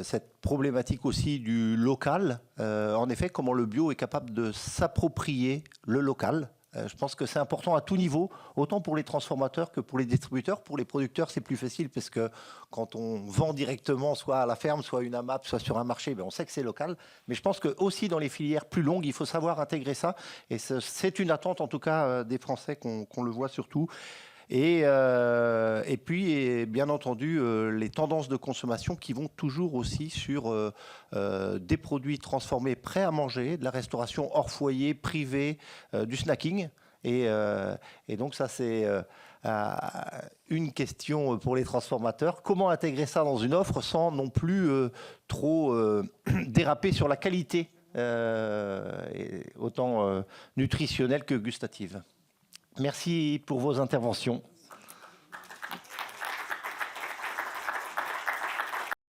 cette problématique aussi du local. En effet, comment le bio est capable de s'approprier le local. Je pense que c'est important à tout niveau, autant pour les transformateurs que pour les distributeurs. Pour les producteurs, c'est plus facile parce que quand on vend directement, soit à la ferme, soit une AMAP, soit sur un marché, on sait que c'est local. Mais je pense que aussi dans les filières plus longues, il faut savoir intégrer ça. Et c'est une attente, en tout cas, des Français qu'on le voit surtout. Et puis, bien entendu, les tendances de consommation qui vont toujours aussi sur des produits transformés prêts à manger, de la restauration hors foyer, privée, du snacking. Et donc ça, c'est une question pour les transformateurs. Comment intégrer ça dans une offre sans non plus trop déraper sur la qualité, autant nutritionnelle que gustative? Merci pour vos interventions.